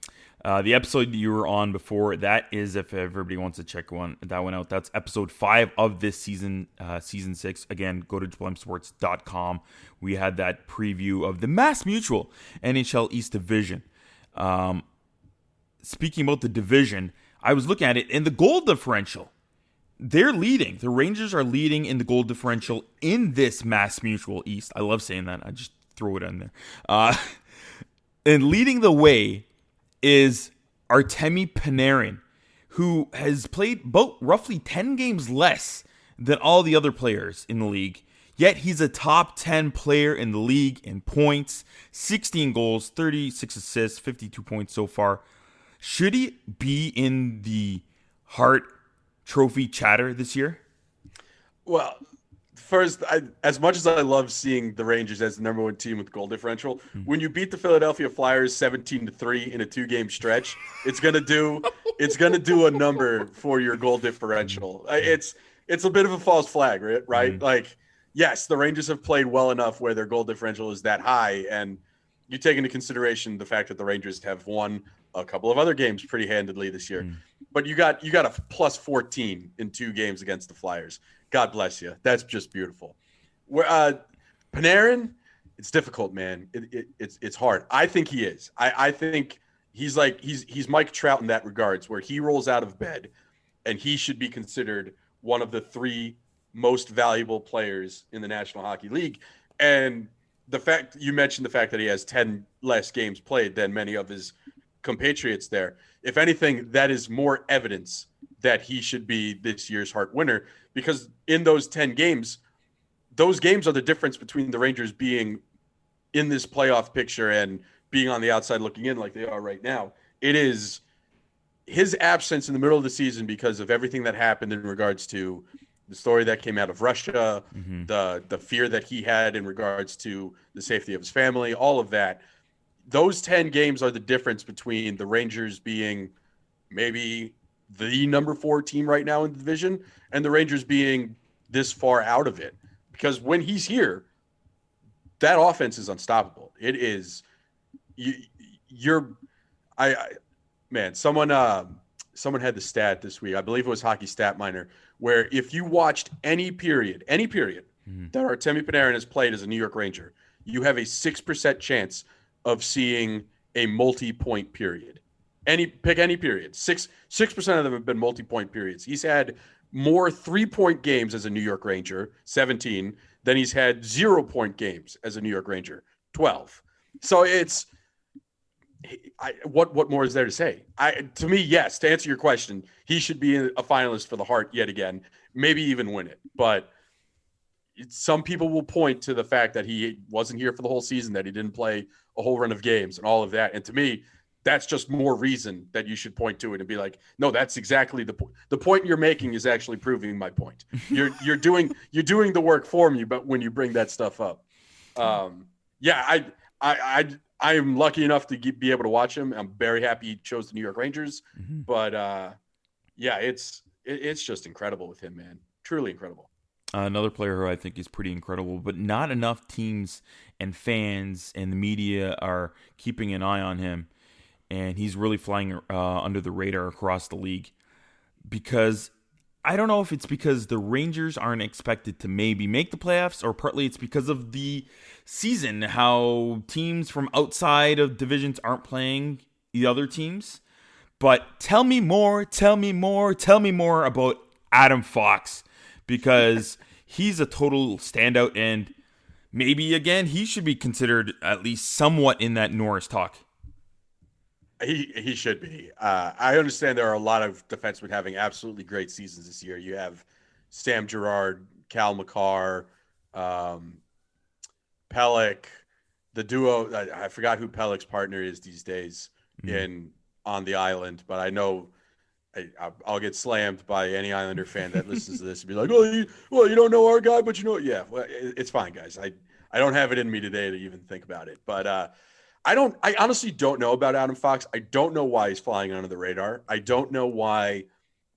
The episode you were on before, that is, if everybody wants to check that one out, that's episode 5 of this season, season 6. Again, go to JablemSports.com. We had that preview of the Mass Mutual NHL East Division. Speaking about the division, I was looking at it, and the goal differential, they're leading. The Rangers are leading in the goal differential in this Mass Mutual East. I love saying that. I just throw it in there. And leading the way is Artemi Panarin, who has played about roughly 10 games less than all the other players in the league. Yet he's a top 10 player in the league in points, 16 goals, 36 assists, 52 points so far. Should he be in the Hart Trophy chatter this year? Well, first, as much as I love seeing the Rangers as the number 1 team with goal differential, when you beat the Philadelphia Flyers 17-3 in a 2-game stretch, it's gonna do a number for your goal differential. It's a bit of a false flag, right? Like, yes, the Rangers have played well enough where their goal differential is that high, and you take into consideration the fact that the Rangers have won a couple of other games pretty handedly this year. But you got a plus 14 in 2 games against the Flyers. God bless you. That's just beautiful. Panarin, it's difficult, man. It's hard. I think he is. I think he's Mike Trout in that regards, where he rolls out of bed and he should be considered one of the 3 most valuable players in the National Hockey League. And you mentioned the fact that he has 10 less games played than many of his compatriots there. If anything, that is more evidence that he should be this year's Hart winner, because in those 10 games, those games are the difference between the Rangers being in this playoff picture and being on the outside looking in like they are right now. It is his absence in the middle of the season because of everything that happened in regards to the story that came out of Russia, the fear that he had in regards to the safety of his family, all of that. those 10 games are the difference between the Rangers being maybe the number 4 team right now in the division and the Rangers being this far out of it. Because when he's here, that offense is unstoppable. It is someone had the stat this week. I believe it was Hockey Stat Miner, where if you watched any period that Artemi Panarin has played as a New York Ranger, you have a 6% chance of seeing a multi-point period. Pick any period. 6% of them have been multi-point periods. He's had more 3-point games as a New York Ranger, 17, than he's had 0-point games as a New York Ranger, 12. So it's what more is there to say? To me, yes, to answer your question, he should be a finalist for the Hart yet again, maybe even win it. But some people will point to the fact that he wasn't here for the whole season, that he didn't play a whole run of games and all of that. And to me, that's just more reason that you should point to it and be like, no, that's exactly the point you're making is actually proving my point. You're doing the work for me, but when you bring that stuff up, I am lucky enough to be able to watch him. I'm very happy he chose the New York Rangers, but it's just incredible with him, man. Truly incredible. Another player who I think is pretty incredible, but not enough teams and fans and the media are keeping an eye on him. And he's really flying under the radar across the league, because I don't know if it's because the Rangers aren't expected to maybe make the playoffs, or partly it's because of the season, how teams from outside of divisions aren't playing the other teams. But tell me more about Adam Fox, because he's a total standout, and maybe, again, he should be considered at least somewhat in that Norris talk. He should be. I understand there are a lot of defensemen having absolutely great seasons this year. You have Sam Girard, Cal McCarr, Pelech, the duo. I forgot who Pelech's partner is these days on the island, but I know I'll get slammed by any Islander fan that listens to this and be like, you don't know our guy, but you know, yeah, well, it's fine, guys. I don't have it in me today to even think about it, but I honestly don't know about Adam Fox. I don't know why he's flying under the radar. I don't know why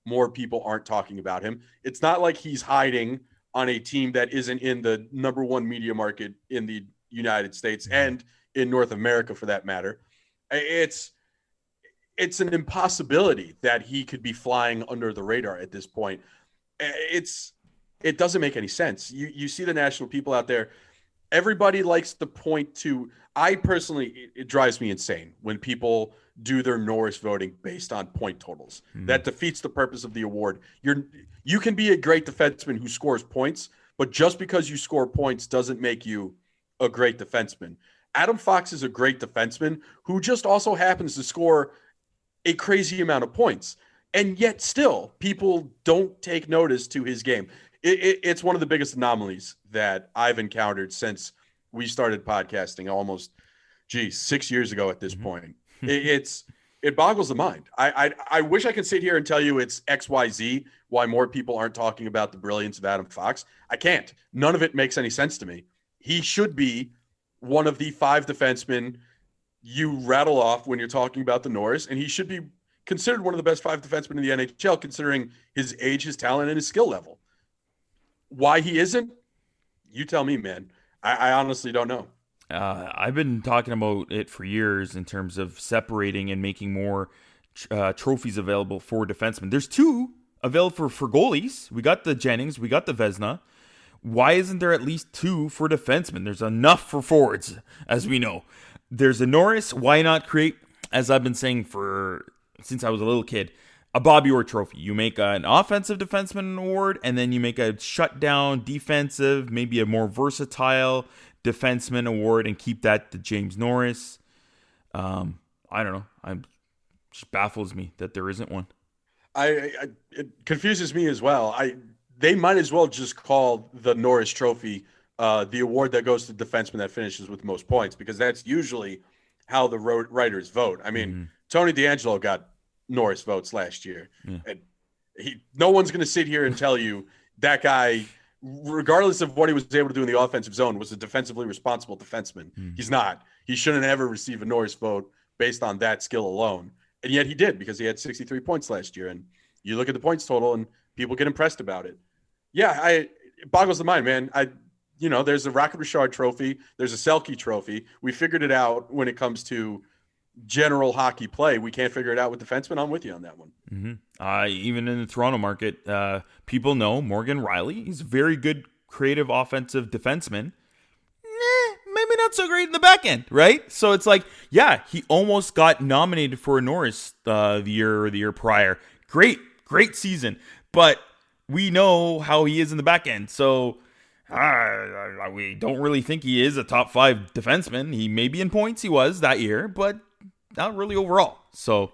more people aren't talking about him. It's not like he's hiding on a team that isn't in the number 1 media market in the United States and in North America, for that matter. It's an impossibility that he could be flying under the radar at this point. It doesn't make any sense. You see the national people out there. Everybody likes to point to. I personally, it drives me insane when people do their Norris voting based on point totals. That defeats the purpose of the award. You can be a great defenseman who scores points, but just because you score points doesn't make you a great defenseman. Adam Fox is a great defenseman who just also happens to score a crazy amount of points. And yet still, people don't take notice to his game. It's one of the biggest anomalies that I've encountered since we started podcasting almost, 6 years ago at this point. It boggles the mind. I wish I could sit here and tell you it's XYZ why more people aren't talking about the brilliance of Adam Fox. I can't. None of it makes any sense to me. He should be one of the 5 defensemen you rattle off when you're talking about the Norris, and he should be considered one of the best 5 defensemen in the NHL, considering his age, his talent, and his skill level. Why he isn't? You tell me, man. I honestly don't know. I've been talking about it for years in terms of separating and making more trophies available for defensemen. There's 2 available for goalies. We got the Jennings, we got the Vezina. Why isn't there at least 2 for defensemen? There's enough for forwards, as we know. There's a Norris. Why not create, as I've been saying since I was a little kid, a Bobby Orr trophy? You make an offensive defenseman award, and then you make a shutdown defensive, maybe a more versatile defenseman award, and keep that to James Norris. I don't know. It just baffles me that there isn't one. It confuses me as well. They might as well just call the Norris Trophy the award that goes to the defenseman that finishes with the most points, because that's usually how the writers vote. I mean, Tony DeAngelo got Norris votes last year. And no one's going to sit here and tell you that guy, regardless of what he was able to do in the offensive zone, was a defensively responsible defenseman. He's not. he shouldn't ever receive a Norris vote based on that skill alone. And yet he did, because he had 63 points last year. And you look at the points total and people get impressed about it. Yeah, it boggles the mind, man. There's a Rocket Richard trophy. There's a Selke trophy. We figured it out when it comes to general hockey play. We can't figure it out with defensemen. I'm with you on that one. Mm-hmm. Even in the Toronto market, people know Morgan Rielly. He's a very good creative offensive defenseman. Maybe not so great in the back end, right? So it's like, yeah, he almost got nominated for a Norris the year prior. Great season. But we know how he is in the back end. So we don't really think he is a top 5 defenseman. He may be in points, he was that year, but not really overall. So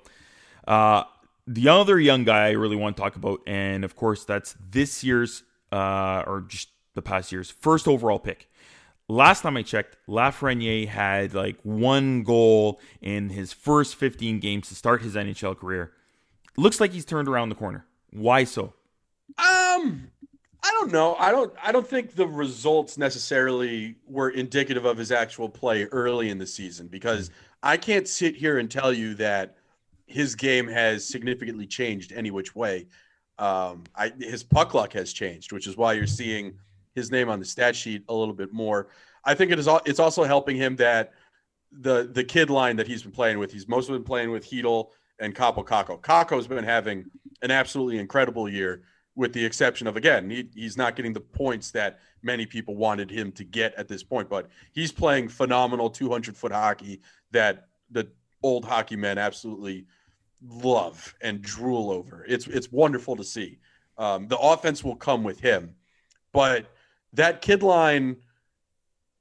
the other young guy I really want to talk about, and of course that's this year's or just the past year's first overall pick. Last time I checked, Lafreniere had like 1 goal in his first 15 games to start his NHL career. Looks like he's turned around the corner. Why so? I don't know. I don't think the results necessarily were indicative of his actual play early in the season, because I can't sit here and tell you that his game has significantly changed any which way. His puck luck has changed, which is why you're seeing his name on the stat sheet a little bit more. I think it's also helping him that the kid line that he's been playing with, he's mostly been playing with Hedel and Kaapo Kakko. Kakko's been having an absolutely incredible year, with the exception of, again, he's not getting the points that many people wanted him to get at this point, but he's playing phenomenal 200-foot hockey that the old hockey men absolutely love and drool over. It's wonderful to see. The offense will come with him, but that kid line,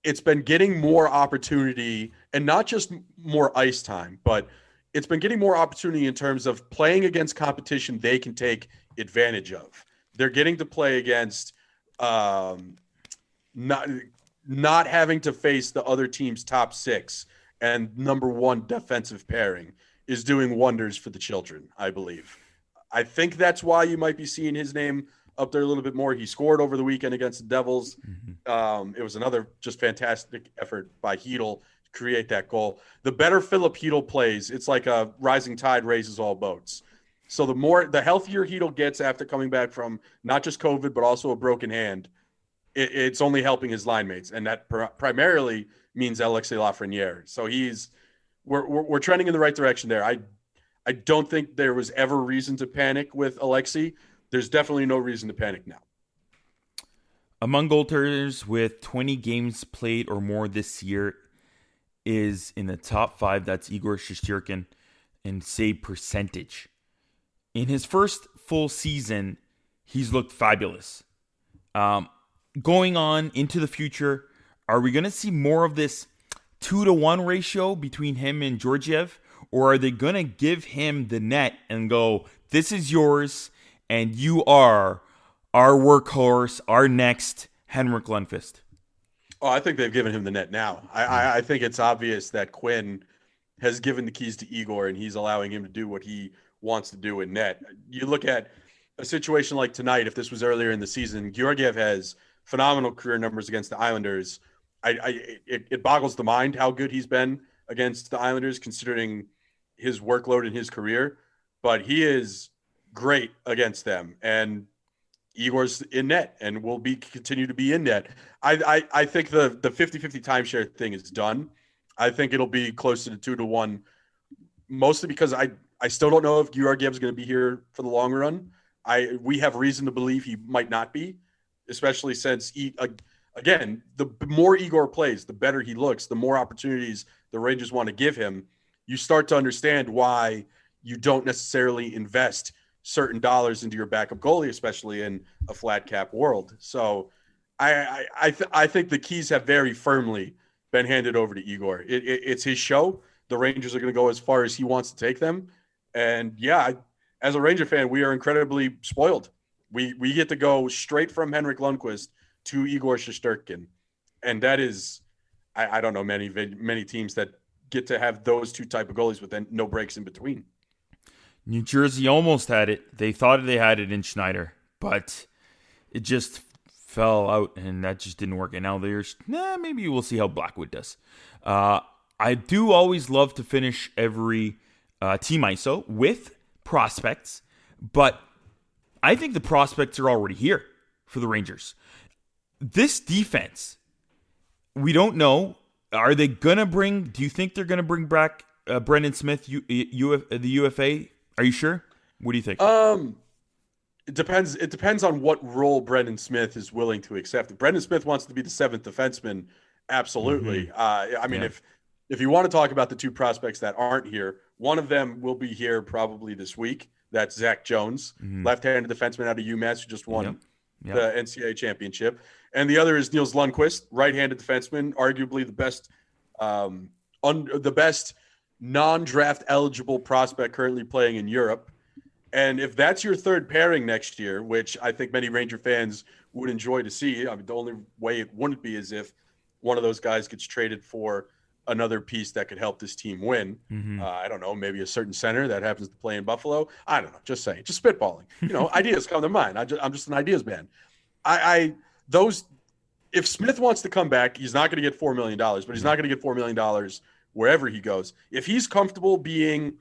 it's been getting more opportunity, and not just more ice time, but it's been getting more opportunity in terms of playing against competition they can take advantage of. They're getting to play against not having to face the other team's top 6 and number 1 defensive pairing is doing wonders for the children, I believe. I think that's why you might be seeing his name up there a little bit more. He scored over the weekend against the Devils. It was another just fantastic effort by Hedel to create that goal. The better Philip Hedel plays, it's like a rising tide raises all boats. So the healthier Hedel gets after coming back from not just COVID, but also a broken hand, it's only helping his line mates. And that primarily means Alexis Lafreniere. So we're trending in the right direction there. I don't think there was ever reason to panic with Alexis. There's definitely no reason to panic now. Among goaltenders with 20 games played or more this year is in the top 5. That's Igor Shasturkan in save percentage. In his first full season, he's looked fabulous. Going on into the future, are we going to see more of this 2-to-1 ratio between him and Georgiev? Or are they going to give him the net and go, this is yours, and you are our workhorse, our next Henrik Lundqvist? Oh, I think they've given him the net now. I think it's obvious that Quinn has given the keys to Igor, and he's allowing him to do what he wants to do in net. You look at a situation like tonight, if this was earlier in the season, Georgiev has phenomenal career numbers against the Islanders. It boggles the mind how good he's been against the Islanders, considering his workload in his career, but he is great against them. And Igor's in net and will continue to be in net. I think the 50-50 timeshare thing is done. I think it'll be closer to 2-to-1, mostly because I still don't know if Georgiev's going to be here for the long run. We have reason to believe he might not be, especially since again, the more Igor plays, the better he looks, the more opportunities the Rangers want to give him. You start to understand why you don't necessarily invest certain dollars into your backup goalie, especially in a flat cap world. So I think the keys have very firmly been handed over to Igor. It's his show. The Rangers are going to go as far as he wants to take them. And yeah, as a Ranger fan, we are incredibly spoiled. We get to go straight from Henrik Lundqvist to Igor Shasturkan. And that is, I don't know many teams that get to have those two type of goalies with then no breaks in between. New Jersey almost had it. They thought they had it in Schneider, but it just fell out, and that just didn't work. And now maybe we'll see how Blackwood does. I do always love to finish every team ISO with prospects, but I think the prospects are already here for the Rangers. This defense, we don't know. Are they going to bring, do you think they're going to bring back Brendan Smith, the UFA? Are you sure? What do you think? It depends. It depends on what role Brendan Smith is willing to accept. If Brendan Smith wants to be the seventh defenseman, absolutely. I mean, if you want to talk about the two prospects that aren't here, one of them will be here probably this week. That's Zach Jones, left-handed defenseman out of UMass who just won the NCAA championship. And the other is Niels Lundqvist, right-handed defenseman, arguably the best non-draft eligible prospect currently playing in Europe. And if that's your third pairing next year, which I think many Ranger fans would enjoy to see, I mean, the only way it wouldn't be is if one of those guys gets traded for another piece that could help this team win. I don't know, maybe a certain center that happens to play in Buffalo. I don't know, just saying, just spitballing. Ideas come to mind. I'm just an ideas man. If Smith wants to come back, he's not going to get $4 million, but he's not going to get $4 million wherever he goes. If he's comfortable being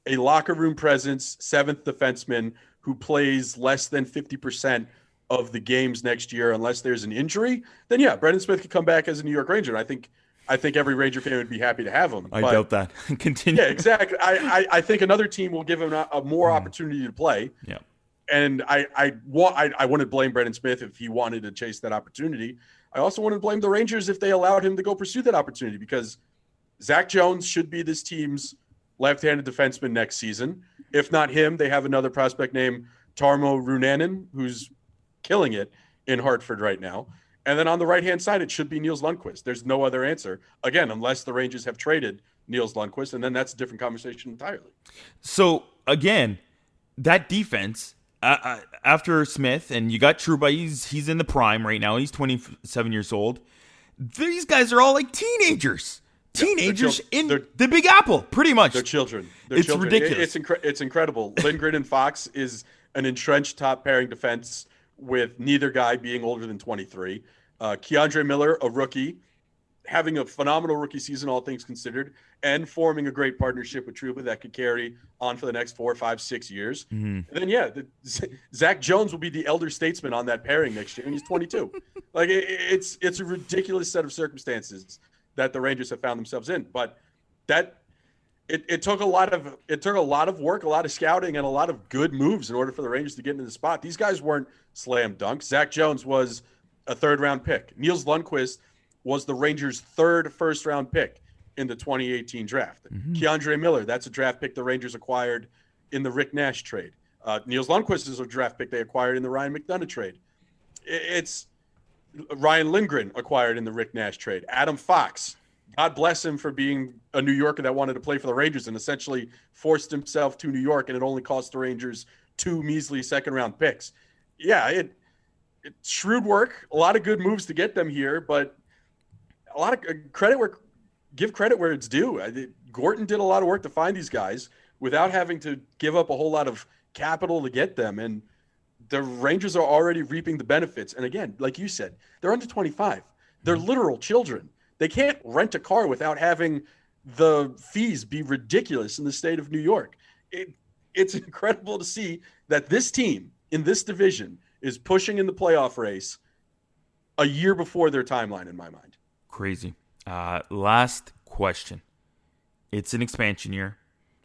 a locker room presence, seventh defenseman who plays less than 50% of the games next year, unless there's an injury, then yeah, Brendan Smith could come back as a New York Ranger. And I think every Ranger fan would be happy to have him. I doubt that. Continue. Yeah, exactly. I think another team will give him a more opportunity to play. Yeah. And I wouldn't blame Brendan Smith if he wanted to chase that opportunity. I also wouldn't blame the Rangers if they allowed him to go pursue that opportunity, because Zach Jones should be this team's left-handed defenseman next season. If not him, they have another prospect named Tarmo Runanen, who's killing it in Hartford right now. And then on the right-hand side, it should be Niels Lundqvist. There's no other answer. Again, unless the Rangers have traded Niels Lundqvist, and then that's a different conversation entirely. So, again, that defense, after Smith, and you got Trouba, he's in the prime right now. He's 27 years old. These guys are all like teenagers. Teenagers in the Big Apple, pretty much. They're children. It's ridiculous. It's incredible. Lindgren and Fox is an entrenched top pairing defense with neither guy being older than 23. Keandre Miller, a rookie, having a phenomenal rookie season, all things considered, and forming a great partnership with Trouba that could carry on for the next 4, 5, 6 years. And then, Zach Jones will be the elder statesman on that pairing next year, and he's 22. Like it's a ridiculous set of circumstances that the Rangers have found themselves in. But it took a lot of work, a lot of scouting, and a lot of good moves in order for the Rangers to get into the spot. These guys weren't slam dunks. Zach Jones was a third-round pick. Niels Lundqvist was the Rangers' third first-round pick in the 2018 draft. Keandre Miller, that's a draft pick the Rangers acquired in the Rick Nash trade. Niels Lundqvist is a draft pick they acquired in the Ryan McDonough trade. It's Ryan Lindgren acquired in the Rick Nash trade. Adam Fox, God bless him for being a New Yorker that wanted to play for the Rangers and essentially forced himself to New York, and it only cost the Rangers 2 measly second-round picks. Yeah, it's shrewd work, a lot of good moves to get them here, but a lot of give credit where it's due. Gorton did a lot of work to find these guys without having to give up a whole lot of capital to get them, and the Rangers are already reaping the benefits. And again, like you said, they're under 25. They're literal children. They can't rent a car without having the fees be ridiculous in the state of New York. It's incredible to see that this team in this division is pushing in the playoff race a year before their timeline, in my mind. Crazy. Last question. It's an expansion year.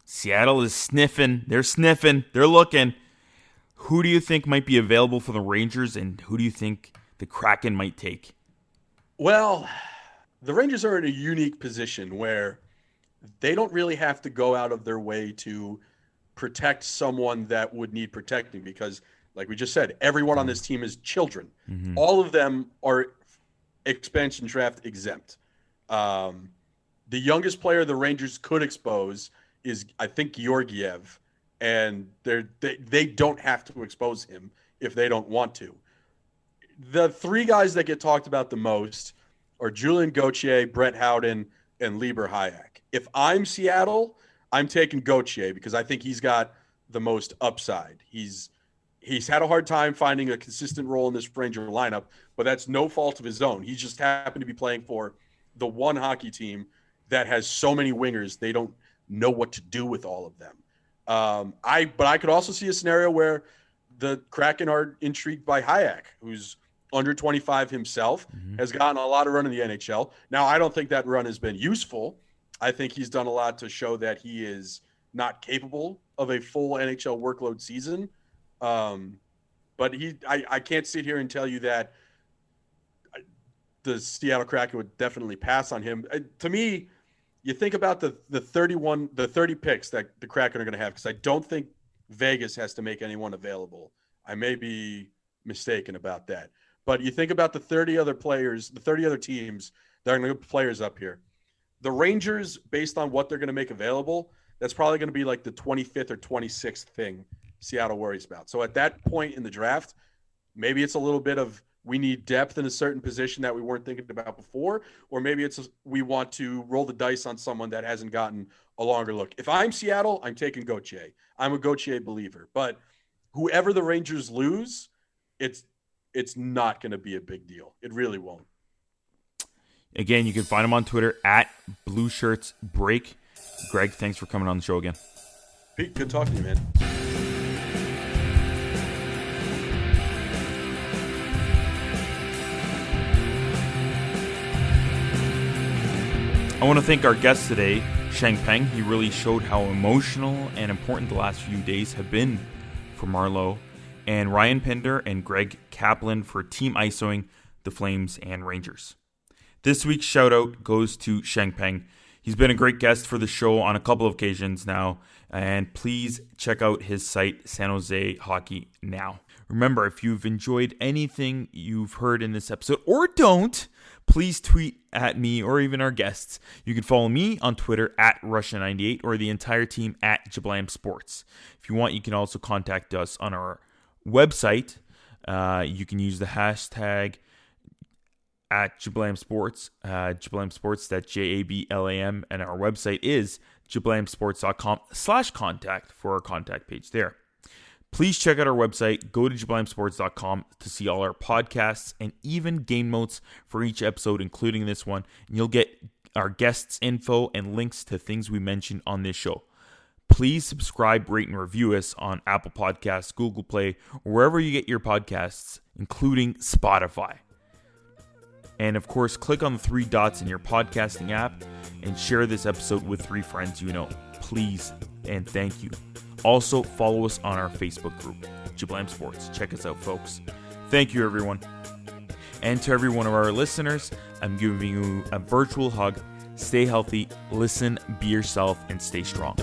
Seattle is sniffing. They're sniffing. They're looking. Who do you think might be available for the Rangers, and who do you think the Kraken might take? Well, the Rangers are in a unique position where they don't really have to go out of their way to protect someone that would need protecting because, like we just said, everyone on this team is children. All of them are expansion draft exempt. The youngest player the Rangers could expose is, I think, Georgiev, and they don't have to expose him if they don't want to. The 3 guys that get talked about the most are Julian Gauthier, Brett Howden, and Lieber Hayek. If I'm Seattle, I'm taking Gauthier because I think he's got the most upside. He's had a hard time finding a consistent role in this Ranger lineup, but that's no fault of his own. He just happened to be playing for the one hockey team that has so many wingers, they don't know what to do with all of them. But I could also see a scenario where the Kraken are intrigued by Hayek, who's under 25 himself, has gotten a lot of run in the NHL. Now, I don't think that run has been useful. I think he's done a lot to show that he is not capable of a full NHL workload season. But I can't sit here and tell you that the Seattle Kraken would definitely pass on him. To me, you think about the 30 picks that the Kraken are going to have, because I don't think Vegas has to make anyone available. I may be mistaken about that. But you think about the 30 other players, the 30 other teams that are going to put players up here. The Rangers, based on what they're going to make available, that's probably going to be like the 25th or 26th thing Seattle worries about. So at that point in the draft, maybe it's a little bit of we need depth in a certain position that we weren't thinking about before, or maybe it's we want to roll the dice on someone that hasn't gotten a longer look. If I'm Seattle, I'm taking Gauthier. I'm a Gauthier believer. But whoever the Rangers lose, it's not going to be a big deal. It really won't. Again, you can find him on Twitter at BlueShirtsBreak. Greg, thanks for coming on the show again. Pete, good talking to you, man. I want to thank our guest today, Sheng Peng. He really showed how emotional and important the last few days have been for Marleau, and Ryan Pinder and Greg Kaplan for team ISOing the Flames and Rangers. This week's shout out goes to Sheng Peng. He's been a great guest for the show on a couple of occasions now, and please check out his site, San Jose Hockey Now. Remember, if you've enjoyed anything you've heard in this episode, or don't, please tweet at me or even our guests. You can follow me on Twitter at Russia98 or the entire team at Jablam Sports. If you want, you can also contact us on our website. You can use the hashtag at Jablam Sports, Jablam Sports, that's JABLAM, and our website is jablamsports.com/contact for our contact page there. Please check out our website. Go to jablamsports.com to see all our podcasts and even game notes for each episode, including this one. And you'll get our guests' info and links to things we mentioned on this show. Please subscribe, rate, and review us on Apple Podcasts, Google Play, or wherever you get your podcasts, including Spotify. And of course, click on the 3 dots in your podcasting app and share this episode with 3 friends you know. Please and thank you. Also, follow us on our Facebook group, Jablam Sports. Check us out, folks. Thank you, everyone. And to every one of our listeners, I'm giving you a virtual hug. Stay healthy, listen, be yourself, and stay strong.